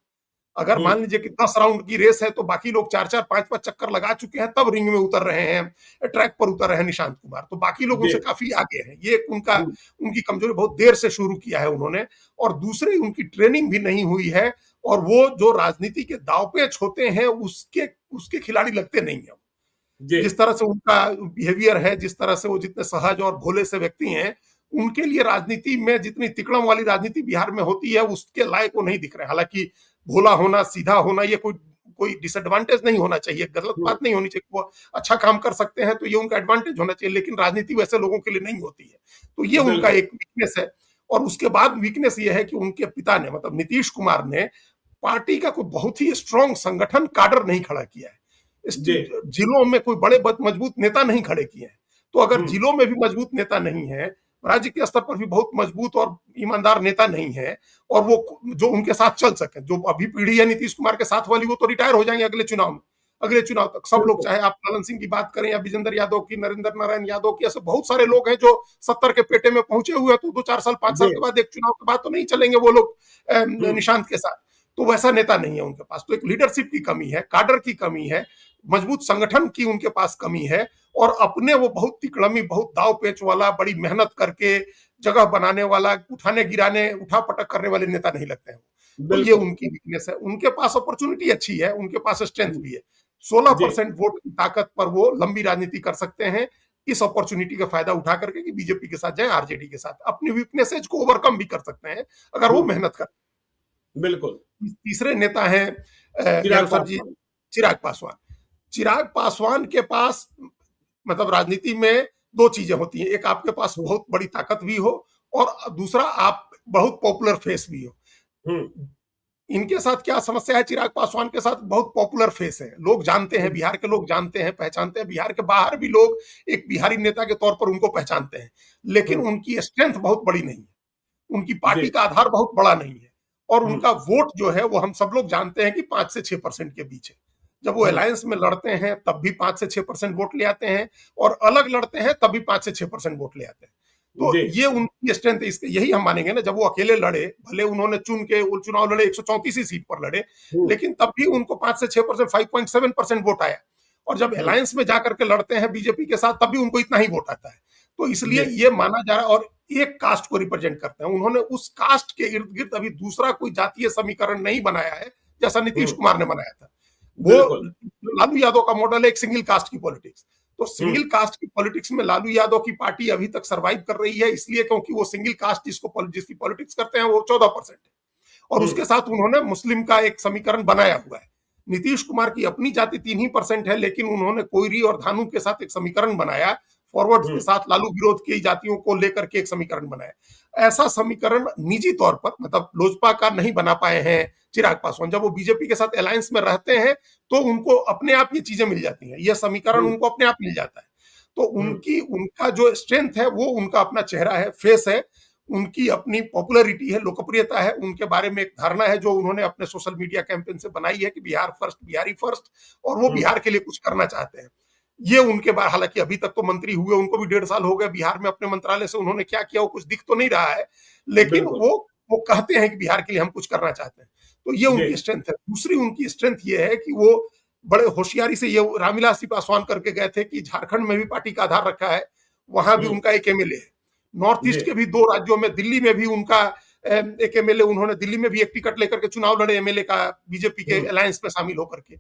अगर हम्म। मान लीजिए कि 10 राउंड की रेस है तो बाकी लोग 4-4 5-5 चक्कर लगा चुके हैं, तब रिंग में उतर रहे हैं, ट्रैक पर उतर रहे हैं निशांत कुमार, तो बाकी लोग जी। उनसे काफी आगे हैं। ये उनका हम्म। उनकी कमजोरी, बहुत देर से शुरू किया है उन्होंने। और दूसरी उनकी ट्रेनिंग भी नहीं हुई है, और वो जो राजनीति के दांवपेच होते हैं उसके उसके खिलाड़ी लगते नहीं है। जी जिस तरह से उनका बिहेवियर है, जिस तरह से वो जितने सहज और भोले से व्यक्ति हैं, उनके लिए राजनीति में जितनी तिकड़म वाली राजनीति बिहार में होती है उसके लायक वो नहीं दिख रहे। हालांकि भोला होना, सीधा होना, ये कोई कोई डिसएडवांटेज नहीं होना चाहिए, गलत हम्म। बात नहीं होनी चाहिए। वो अच्छा काम कर सकते हैं तो ये उनका एडवांटेज होना चाहिए, लेकिन राजनीति वैसे लोगों के लिए नहीं होती है। तो ये उनका बिल्कुल। एक वीकनेस है। और उसके बाद वीकनेस ये है कि उनके पिता ने, मतलब नीतीश कुमार ने, पार्टी का कोई बहुत ही स्ट्रांग संगठन काडर नहीं खड़ा किया है। जी। जिलों में कोई बड़े मजबूत नेता नहीं खड़े किए हैं। तो अगर हम्म। जिलों में भी मजबूत नेता नहीं है, राज्य के स्तर पर भी बहुत मजबूत और ईमानदार नेता नहीं है, और वो जो उनके साथ चल सके, जो अभी पीढ़ी है नीतीश कुमार के साथ वाली, वो तो रिटायर हो जाएंगे अगले चुनाव में। अगले चुनाव तक सब लोग, बिल्कुल। चाहे आप ललन सिंह की बात करें या विजेंद्र यादव की, नरेंद्र नारायण यादव की, ऐसे बहुत सारे लोग हैं जो 70 के पेटे में पहुंचे हुए हैं, तो 2-4 साल 5 साल जी। के बाद, एक चुनाव के बाद तो नहीं चलेंगे वो लोग हम्म। निशांत के साथ। तो वैसा नेता नहीं है उनके पास। तो एक लीडरशिप की कमी है, काडर की कमी है, मजबूत संगठन की उनके पास कमी है, और अपने वो बहुत तिकड़मी, बहुत दाव पेच वाला, बड़ी मेहनत करके जगह बनाने वाला, उठाने गिराने, उठा पटक करने वाले नेता नहीं लगते हैं। तो ये बिल्कुल। उनकी वीकनेस है। उनके पास अपॉर्चुनिटी अच्छी है, उनके पास स्ट्रेंथ हम्म। भी है। 16% जी वोट की ताकत पर वो लंबी राजनीति कर सकते हैं, इस अपॉर्चुनिटी का फायदा उठा करके कि बीजेपी के साथ जाए, आरजेडी के साथ अपनी वीकनेसेज को ओवरकम भी कर सकते हैं अगर वो हम्म। मेहनत करें। बिल्कुल। तीसरे नेता हैं चिराग ज्ञानेश्वर जी, पासवान। चिराग पासवान। चिराग पासवान के पास, मतलब राजनीति में दो चीजें होती हैं, एक आपके पास हम्म। बहुत बड़ी ताकत भी हो, और दूसरा आप बहुत पॉपुलर फेस भी हो। हम्म। इनके साथ क्या समस्या है, चिराग पासवान के साथ बहुत पॉपुलर फेस है, लोग जानते हैं, बिहार के लोग जानते हैं, पहचानते हैं, बिहार के बाहर भी लोग एक बिहारी नेता के तौर पर उनको पहचानते हैं। लेकिन हम्म। उनकी स्ट्रेंथ बहुत बड़ी नहीं है, उनकी जी। पार्टी का आधार बहुत बड़ा नहीं है, और हम्म। उनका वोट जो है वो हम सब लोग जानते हैं कि 5 से 6% के बीच है। जब वो हम्म। अलायंस में लड़ते हैं तब भी 5 से 6% वोट ले आते हैं, और अलग लड़ते हैं तब भी 5 से 6% वोट ले आते हैं। तो जी। ये उनकी स्ट्रेंथ, इसके यही हम मानेंगे ना। जब वो अकेले लड़े, भले उन्होंने चुन के वो चुनाव लड़े, 134 सीट पर लड़े, हम्म। लेकिन तब भी उनको 5 से 6%, 5.7% वोट आया। और जब हम्म। अलायंस में जाकर के लड़ते हैं बीजेपी के साथ, तब भी उनको इतना ही वोट आता है। तो इसलिए जी। ये माना जा रहा है, और एक कास्ट को रिप्रेजेंट करते हैं। उन्होंने उस कास्ट के इर्द गिर्द अभी दूसरा कोई जातीय समीकरण नहीं बनाया है, जैसा नीतीश हम्म। कुमार ने बनाया था। वो बिल्कुल। लालू यादव का मॉडल है एक सिंगल कास्ट की पॉलिटिक्स। तो सिंगल हम्म। कास्ट की पॉलिटिक्स में लालू यादव की पार्टी अभी तक सरवाइव कर रही है, इसलिए क्योंकि वो सिंगल कास्ट जिसकी पॉलिटिक्स करते हैं वो 14% है, और हम्म। उसके साथ उन्होंने मुस्लिम का एक समीकरण बनाया हुआ है। नीतीश कुमार की अपनी जाति 3% है, लेकिन उन्होंने कोयरी और धानु के साथ एक समीकरण बनाया, फॉरवर्ड के हम्म। साथ लालू विरोध की जातियों को लेकर के एक समीकरण बनाया। ऐसा समीकरण निजी तौर पर, मतलब लोजपा का नहीं बना पाए हैं चिराग पासवान। जब वो बीजेपी के साथ अलायंस में रहते हैं तो उनको अपने आप ये चीजें मिल जाती हैं, ये समीकरण हम्म। उनको अपने आप मिल जाता है। तो हम्म। उनका जो स्ट्रेंथ है वो उनका अपना चेहरा है, फेस है, उनकी अपनी पॉपुलरिटी है, लोकप्रियता है। उनके बारे में एक धारणा है जो उन्होंने अपने सोशल मीडिया कैंपेन से बनाई है कि बिहार फर्स्ट, बिहारी फर्स्ट, और वो हम्म। बिहार के लिए कुछ करना चाहते हैं। ये उनके बाद, हालांकि अभी तक तो मंत्री हुए, उनको भी 1.5 साल हो गए बिहार में, अपने मंत्रालय से उन्होंने क्या किया वो कुछ दिख तो नहीं रहा है, लेकिन बिल्कुल। वो कहते हैं कि बिहार के लिए हम कुछ करना चाहते हैं। तो ये जी। उनकी स्ट्रेंथ है। दूसरी उनकी स्ट्रेंथ ये है कि वो बड़े होशियारी से, ये रामविलास जी पासवान करके गए थे कि झारखंड में भी पार्टी का आधार रखा है, वहां भी हम्म। उनका एक एमएलए है। नॉर्थ जी। ईस्ट के भी 2 राज्यों में, दिल्ली में भी उनका एक एमएलए, उन्होंने दिल्ली में भी एक टिकट लेकर के चुनाव लड़े एमएलए का, बीजेपी के हम्म। अलायंस में शामिल होकर के।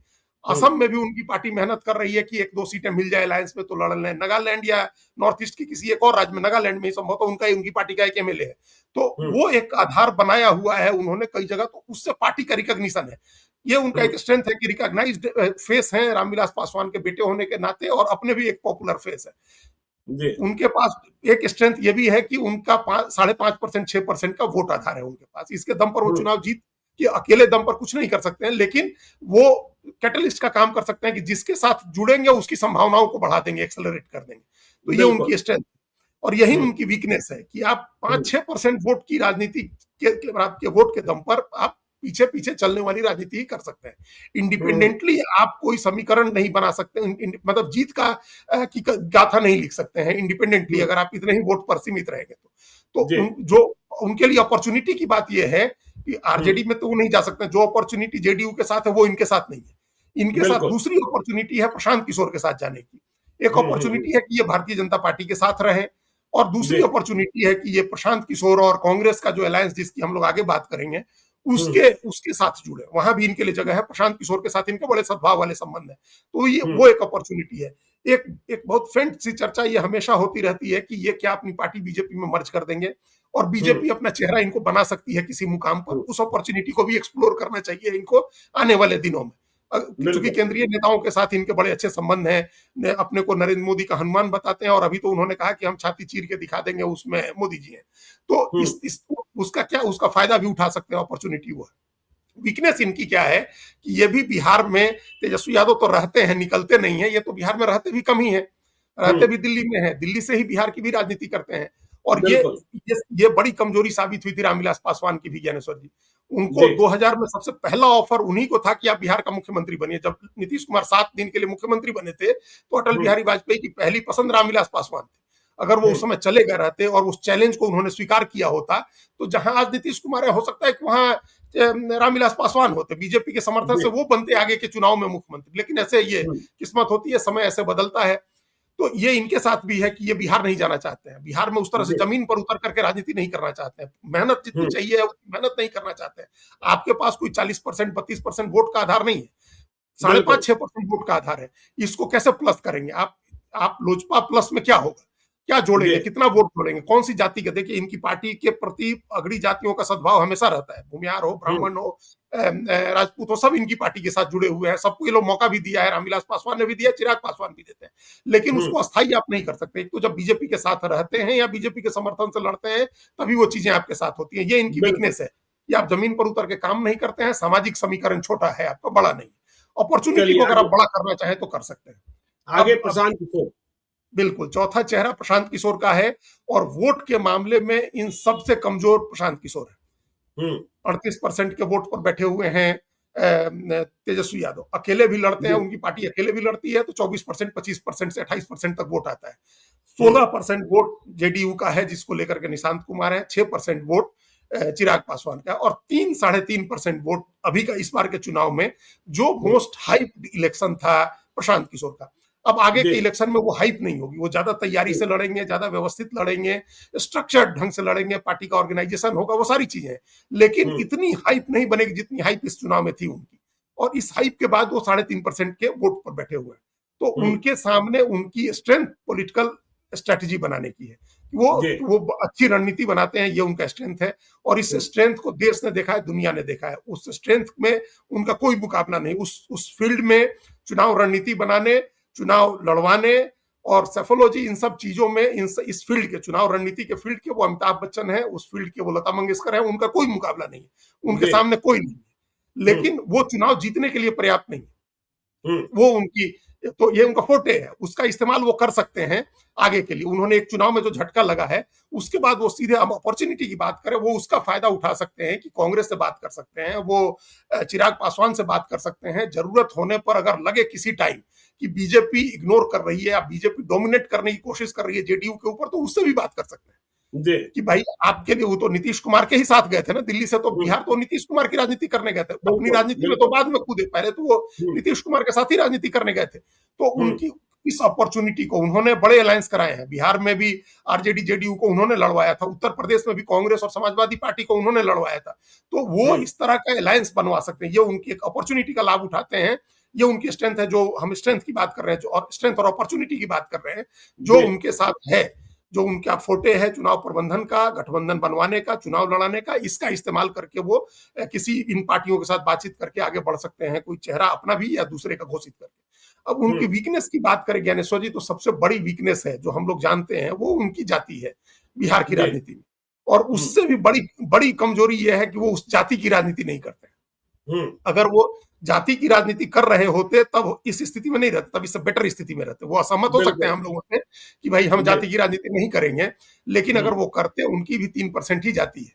हम्म। असम में भी उनकी पार्टी मेहनत कर रही है कि 1-2 सीटें मिल जाए अलायंस में तो लड़ लें। नागालैंड या नॉर्थ ईस्ट की किसी एक और राज्य में, नागालैंड में ही संभवतः उनकी पार्टी का एक एमएलए है। तो हम्म। वो एक आधार बनाया हुआ है उन्होंने कई जगह, तो उससे पार्टी का रिकॉग्निशन है। ये उनका हम्म। एक स्ट्रेंथ है कि रिकॉग्नाइज्ड फेस है रामविलास पासवान के बेटे होने के नाते, और अपने भी एक पॉपुलर फेस है। जी। उनके पास एक स्ट्रेंथ ये भी है कि उनका 5.5% 6% का वोट आधार है उनके पास। इसके दम पर वो हम्म। चुनाव जीत के अकेले दम पर कुछ नहीं कर सकते हैं, लेकिन वो कैटलिस्ट का काम कर सकते हैं कि जिसके साथ जुड़ेंगे उसकी संभावनाओं को बढ़ा देंगे, एक्सेलरेट कर देंगे। तो ये बिल्कुल। उनकी स्ट्रेंथ, और यही हम्म। उनकी वीकनेस है कि आप हम्म। 5-6% वोट की राजनीति के आपके वोट के दम पर आप पीछे पीछे चलने वाली राजनीति ही कर सकते हैं। हम्म, इंडिपेंडेंटली आप कोई समीकरण नहीं बना सकते, मतलब जीत का की गाथा नहीं लिख सकते हैं इंडिपेंडेंटली, हम्म, अगर आप इतने ही वोट पर सीमित रहेंगे जी, जो उनके लिए अपॉर्चुनिटी की बात यह है कि हम्म, आरजेडी में तो वो नहीं जा सकते, जो अपॉर्चुनिटी जेडीयू के साथ है वो इनके साथ नहीं है। इनके साथ बिल्कुल, दूसरी अपॉर्चुनिटी है प्रशांत किशोर के साथ जाने की। एक हम्म, अपॉर्चुनिटी है कि ये भारतीय जनता पार्टी के साथ रहे, और दूसरी जी, अपॉर्चुनिटी है कि ये प्रशांत किशोर और कांग्रेस का जो अलायंस जिसकी हम लोग आगे बात करेंगे हम्म, उसके उसके साथ जुड़े, वहां भी इनके लिए जगह है। प्रशांत किशोर के साथ इनके बड़े सद्भाव वाले संबंध है, तो ये हम्म, वो एक अपॉर्चुनिटी है। एक एक बहुत फेंट सी चर्चा ये हमेशा होती रहती है कि ये क्या अपनी पार्टी बीजेपी में मर्ज कर देंगे और हम्म, बीजेपी अपना चेहरा इनको बना सकती है किसी मुकाम पर। हम्म, उस अपॉर्चुनिटी को भी एक्सप्लोर करना चाहिए इनको आने वाले दिनों में। चूंकि बिल्कुल, केंद्रीय नेताओं के साथ इनके बड़े अच्छे संबंध हैं, अपने को नरेंद्र मोदी का हनुमान बताते हैं, और अभी तो उन्होंने कहा कि हम छाती चीर के दिखा देंगे, उसमें मोदी जी हैं। तो हम्म, उसका क्या, उसका फायदा भी उठा सकते हैं, अपॉर्चुनिटी वो है। वीकनेस इनकी क्या है कि ये भी बिहार में तेजस्वी यादव तो रहते हैं, निकलते नहीं है, ये तो बिहार में रहते भी कम ही है, रहते हम्म, भी दिल्ली में है, दिल्ली से ही बिहार की भी राजनीति करते हैं। और बिल्कुल, ये बड़ी कमजोरी साबित हुई थी रामविलास पासवान की भी, ज्ञानेश्वर जी। उनको जी, 2000 में सबसे पहला ऑफर उन्हीं को था कि आप बिहार का मुख्यमंत्री बनिए। जब नीतीश कुमार 7 दिन के लिए मुख्यमंत्री बने थे तो अटल हम्म, बिहारी वाजपेयी की पहली पसंद रामविलास पासवान थे। अगर वो उस हम्म, समय चले गए रहते और उस चैलेंज को उन्होंने स्वीकार किया होता, तो जहां आज नीतीश कुमार है, हो सकता है कि वहां रामविलास पासवान होते, बीजेपी के समर्थन जी, से वो बनते आगे के चुनाव में मुख्यमंत्री। लेकिन ऐसे ये हम्म, किस्मत होती है, समय ऐसे बदलता है। तो ये इनके साथ भी है कि ये बिहार नहीं जाना चाहते हैं, बिहार में उस तरह से जी, जमीन पर उतर करके राजनीति नहीं करना चाहते हैं, मेहनत जितनी हम्म, चाहिए उतनी मेहनत नहीं करना चाहते हैं। आपके पास कोई 40% 32% वोट का आधार नहीं है, साढ़े बिल्कुल, पांच 6% वोट का आधार है। इसको कैसे प्लस करेंगे आप लोजपा प्लस में क्या होगा, क्या जी, जोड़ेंगे, कितना वोट जोड़ेंगे, कौन सी जाति का? देखिए इनकी पार्टी के प्रति अगड़ी जातियों का सद्भाव हमेशा रहता है, भूमिहार हो, हम्म, ब्राह्मण हो, राजपूत हो, सब इनकी पार्टी के साथ जुड़े हुए हैं। सबको ये लोग मौका भी दिया है, रामविलास पासवान ने भी दिया, चिराग पासवान भी देते हैं। लेकिन हम्म, उसको अस्थायी आप नहीं कर सकते। एक तो जब बीजेपी के साथ रहते हैं या बीजेपी के समर्थन से लड़ते हैं, तभी वो चीजें आपके साथ होती हैं। ये इनकी बिल्कुल, वीकनेस है कि आप जमीन पर उतर के काम नहीं करते हैं, सामाजिक समीकरण छोटा है आपका, बड़ा नहीं। अपॉर्चुनिटी चलिए को अगर आप आगे, बड़ा करना चाहें तो कर सकते हैं। आगे अब प्रशांत किशोर, बिल्कुल चौथा चेहरा प्रशांत किशोर का है, और वोट के मामले में इन सबसे कमजोर प्रशांत किशोर है। हम्म, 38% के वोट पर बैठे हुए हैं तेजस्वी यादव। अकेले भी लड़ते हैं, जी, उनकी पार्टी अकेले भी लड़ती है तो 24%, 25% से 28% तक वोट आता है। हम्म, 16% वोट जेडीयू का है, जिसको लेकर के निशांत कुमार है। 6% वोट चिराग पासवान का, और 3-3.5% वोट अभी का इस बार के चुनाव में जो हम्म, मोस्ट हाइप इलेक्शन था प्रशांत किशोर का। अब आगे जी, के इलेक्शन में वो हाइप नहीं होगी, वो ज्यादा तैयारी से हम्म, लड़ेंगे, ज्यादा व्यवस्थित लड़ेंगे, स्ट्रक्चर्ड ढंग से लड़ेंगे, पार्टी का ऑर्गेनाइजेशन होगा, वो सारी चीजें। लेकिन हम्म, इतनी हाइप नहीं बनेगी जितनी हाइप इस चुनाव में थी उनकी। और इस हाइप के बाद वो 3.5% के वोट पर बैठे हुए हैं। तो हम्म, उनके सामने उनकी स्ट्रेंथ पॉलिटिकल स्ट्रेटजी बनाने की है। वो जी, वो अच्छी रणनीति बनाते हैं, ये उनका स्ट्रेंथ है। और इस हम्म, स्ट्रेंथ को देश ने देखा है, दुनिया ने देखा है। उस स्ट्रेंथ में उनका कोई मुकाबला नहीं। उस फील्ड में चुनाव रणनीति बनाने, चुनाव लड़वाने और सेफोलॉजी, इन सब चीजों में, इस फील्ड के, चुनाव रणनीति के फील्ड के वो अमिताभ बच्चन है, उस फील्ड के वो लता मंगेशकर है। उनका कोई मुकाबला नहीं है, उनके जी, सामने कोई नहीं है। हम्म, लेकिन वो चुनाव जीतने के लिए पर्याप्त नहीं है। हम्म, वो उनकी, तो ये उनका फोटे है, उसका इस्तेमाल वो कर सकते हैं आगे के लिए। उन्होंने एक चुनाव में जो झटका लगा है, उसके बाद वो सीधे, हम अपॉर्चुनिटी की बात करें, वो उसका फायदा उठा सकते हैं कि कांग्रेस से बात कर सकते हैं, वो चिराग पासवान से बात कर सकते हैं। जरूरत होने पर अगर लगे किसी टाइम कि बीजेपी इग्नोर कर रही है या बीजेपी डोमिनेट करने की कोशिश कर रही है जेडीयू के ऊपर, तो उससे भी बात कर सकते हैं जी, कि भाई आपके लिए, वो तो नीतीश कुमार के ही साथ गए थे ना दिल्ली से, तो हम्म, बिहार तो नीतीश कुमार की राजनीति करने गए थे। अपनी बिल्कुल, राजनीति में तो बिल्कुल, बाद में कूदे, पहले तो वो हम्म, नीतीश कुमार के साथ ही राजनीति करने गए थे। तो हम्म, उनकी इस अपॉर्चुनिटी को उन्होंने बड़े अलायंस कराए हैं। बिहार में भी आरजेडी जेडीयू को उन्होंने लड़वाया था, उत्तर प्रदेश में भी कांग्रेस और समाजवादी पार्टी को उन्होंने लड़वाया था। तो वो हम्म, इस तरह का अलायंस बनवा सकते हैं, ये उनकी एक अपॉर्चुनिटी का लाभ उठाते हैं। ये उनकी स्ट्रेंथ है, जो हम स्ट्रेंथ की बात कर रहे हैं, जो और स्ट्रेंथ और अपॉर्चुनिटी की बात कर रहे हैं, जो जी, उनके साथ है, जो उनका फोटे है चुनाव प्रबंधन का, गठबंधन बनवाने का, चुनाव लड़ाने का। इसका इस्तेमाल करके वो किसी इन पार्टियों के साथ बातचीत करके आगे बढ़ सकते हैं, कोई चेहरा अपना भी या दूसरे का घोषित करके। अब उनकी हम्म, वीकनेस की बात करें ज्ञानेश्वर जी, तो सबसे बड़ी वीकनेस है जो हम लोग जानते हैं, वो उनकी जाति है बिहार की जी, राजनीति में। और हम्म, उससे भी बड़ी बड़ी कमजोरी यह है कि वो उस जाति की राजनीति नहीं करते। हम्म, अगर वो जाति की राजनीति कर रहे होते तब इस स्थिति में नहीं रहते, तब इससे बेटर स्थिति में रहते। वो असहमत हो सकते हैं बिल्कुल, हम लोगों से कि भाई हम जी, जाति की राजनीति नहीं करेंगे, लेकिन अगर हम्म, वो करते, उनकी भी 3% ही जाती है।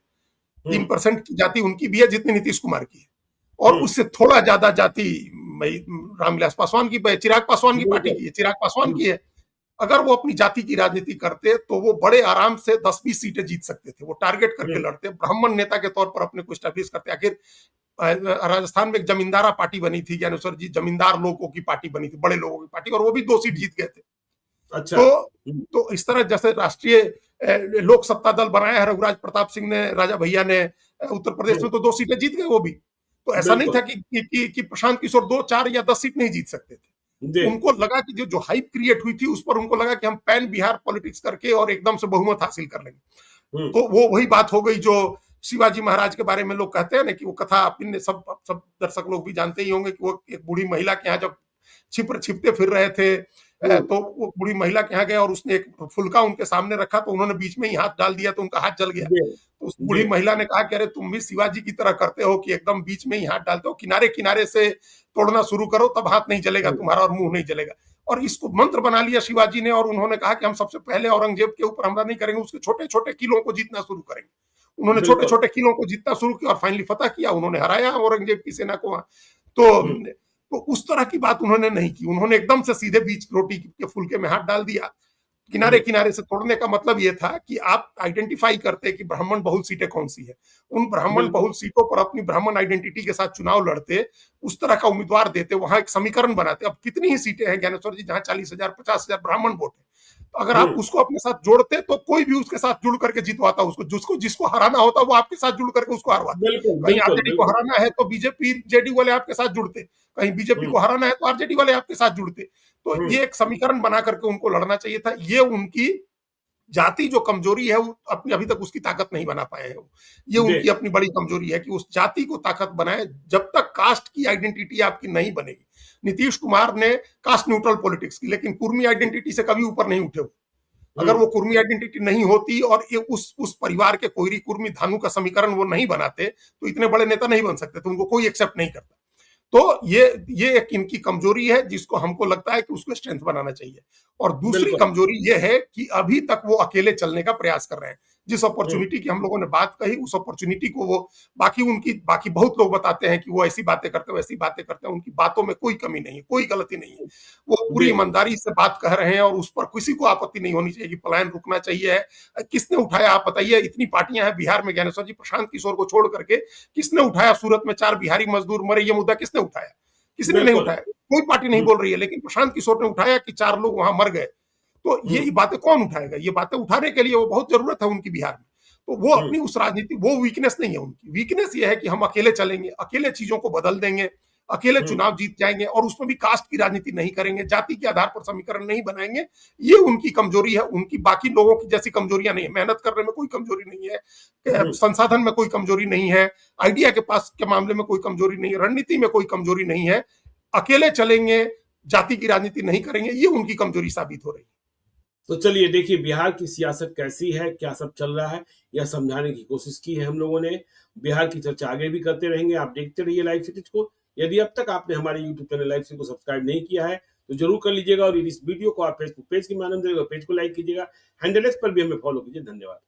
3% की जाति उनकी भी है जितनी नीतीश कुमार की है, और उससे थोड़ा ज्यादा जाति रामविलास पासवान की, चिराग पासवान की पार्टी की है, चिराग पासवान की है। अगर वो अपनी जाति की राजनीति करते तो वो बड़े आराम से 10-20 सीटें जीत सकते थे। वो टारगेट करके लड़ते, ब्राह्मण नेता के तौर पर अपने को स्टैब्लिश करते। आखिर राजस्थान में एक जमींदारा पार्टी बनी थी, ज्ञानेश्वर जी, जमींदार लोगों की पार्टी बनी थी, बड़े लोगों की पार्टी, और वो भी 2 सीट जीत गए थे। अच्छा। तो इस तरह जैसे राष्ट्रीय लोक सत्ता दल बनाया है रघुराज प्रताप सिंह ने, राजा भैया ने, उत्तर प्रदेश में तो 2 सीटें जीत गए वो भी। तो ऐसा नहीं था कि प्रशांत किशोर 2, 4 या 10 सीट नहीं जीत सकते थे। उनको लगा कि जो हाइप क्रिएट हुई थी उस पर उनको लगा कि हम पैन बिहार पॉलिटिक्स करके और एकदम से बहुमत हासिल कर लेंगे। तो वो वही बात हो गई जो शिवाजी महाराज के बारे में लोग कहते हैं ना, कि वो कथा आपने सब दर्शक लोग भी जानते ही होंगे कि वो एक बूढ़ी महिला के यहाँ जब छिपते फिर रहे थे, तो वो बूढ़ी महिला के यहाँ गए और उसने एक फुलका उनके सामने रखा, तो उन्होंने बीच में ही हाथ डाल दिया तो उनका हाथ जल गया। तो उस बूढ़ी महिला ने कहा कि अरे तुम भी शिवाजी की तरह करते हो कि एकदम बीच में ही हाथ डालते हो, किनारे किनारे से तोड़ना शुरू करो, तब हाथ नहीं जलेगा तुम्हारा और मुंह नहीं जलेगा। और इसको मंत्र बना लिया शिवाजी ने, और उन्होंने कहा कि हम सबसे पहले औरंगजेब के ऊपर हमला नहीं करेंगे, उसके छोटे छोटे किलों को जीतना शुरू करेंगे। उन्होंने छोटे छोटे किलों को जीतना शुरू किया और फाइनली फतह किया, उन्होंने हराया औरंगजेब की सेना को। तो उस तरह की बात उन्होंने नहीं की, उन्होंने एकदम से सीधे बीच रोटी के फुलके में हाथ डाल दिया। किनारे किनारे से तोड़ने का मतलब ये था कि आप आइडेंटिफाई करते कि ब्राह्मण बहुल सीटें कौन सी है, उन ब्राह्मण बहुल सीटों पर अपनी ब्राह्मण आइडेंटिटी के साथ चुनाव लड़ते, उस तरह का उम्मीदवार देते, वहां एक समीकरण बनाते। अब कितनी ही सीटें हैं ज्ञानेश्वर जी जहां 40,000 50,000 ब्राह्मण वोट है, तो अगर आप उसको अपने साथ जोड़ते तो कोई भी उसके साथ जुड़ करके जितवाता उसको, जिसको हराना होता वो आपके साथ जुड़ करके उसको हरवाते। कहीं आरजेडी को हराना है तो बीजेपी जेडी वाले आपके साथ जुड़ते, कहीं बीजेपी को हराना है तो आरजेडी वाले आपके साथ जुड़ते। तो ये एक समीकरण बना करके उनको लड़ना चाहिए था। ये उनकी जाति जो कमजोरी है वो अपनी अभी तक उसकी ताकत नहीं बना पाए हैं। ये उनकी अपनी बड़ी कमजोरी है कि उस जाति को ताकत बनाए। जब तक कास्ट की आइडेंटिटी आपकी नहीं बनेगी, नीतीश कुमार ने कास्ट न्यूट्रल पॉलिटिक्स की, लेकिन कुर्मी आइडेंटिटी से कभी ऊपर नहीं उठे। अगर वो कुर्मी आइडेंटिटी नहीं होती और ये उस परिवार के कोयरी कुर्मी धानु का समीकरण वो नहीं बनाते तो इतने बड़े नेता नहीं बन सकते, तो उनको कोई एक्सेप्ट नहीं करता। तो ये एक इनकी कमजोरी है जिसको हमको लगता है कि उसको स्ट्रेंथ बनाना चाहिए। और दूसरी कमजोरी ये है कि अभी तक वो अकेले चलने का प्रयास कर रहे हैं। जिस अपॉर्चुनिटी की हम लोगों ने बात कही, उस अपॉर्चुनिटी को वो बाकी बहुत लोग बताते हैं कि वो ऐसी बातें करते हैं, वैसी बातें करते हैं, उनकी बातों में कोई कमी नहीं है, कोई गलती नहीं है। वो पूरी ईमानदारी से बात कह रहे हैं और उस पर किसी को आपत्ति नहीं होनी चाहिए कि पलायन रुकना चाहिए। किसने उठाया आप बताइए? इतनी पार्टियां हैं बिहार में ज्ञानेश्वर जी, प्रशांत किशोर को छोड़ करके किसने उठाया? सूरत में 4 बिहारी मजदूर मरे, ये मुद्दा किसने उठाया? किसी ने नहीं उठाया, कोई पार्टी नहीं बोल रही है, लेकिन प्रशांत किशोर ने उठाया कि 4 लोग वहां मर गए। तो ये बातें कौन उठाएगा? ये बातें उठाने के लिए वो बहुत जरूरत है उनकी बिहार में। तो वो अपनी उस राजनीति, वो वीकनेस नहीं है उनकी। वीकनेस ये है कि हम अकेले चलेंगे, अकेले चीजों को बदल देंगे, अकेले चुनाव जीत जाएंगे और उसमें भी कास्ट की राजनीति नहीं करेंगे, जाति के आधार पर समीकरण नहीं बनाएंगे। ये उनकी कमजोरी है। उनकी बाकी लोगों की जैसी कमजोरियां नहीं है। मेहनत करने में कोई कमजोरी नहीं है, संसाधन में कोई कमजोरी नहीं है, आइडिया के पास के मामले में कोई कमजोरी नहीं है, रणनीति में कोई कमजोरी नहीं है। अकेले चलेंगे, जाति की राजनीति नहीं करेंगे, ये उनकी कमजोरी साबित हो रही है। तो चलिए देखिए बिहार की सियासत कैसी है, क्या सब चल रहा है, यह समझाने की कोशिश की है हम लोगों ने। बिहार की चर्चा आगे भी करते रहेंगे। आप देखते रहिए लाइव सिटीज को। यदि अब तक आपने हमारे यूट्यूब चैनल लाइव सिटी को सब्सक्राइब नहीं किया है तो जरूर कर लीजिएगा, और इस वीडियो को आप फेसबुक पेज के माध्यम से पेज को लाइक कीजिएगा, हैंडल एक्स पर भी हमें फॉलो कीजिए। धन्यवाद।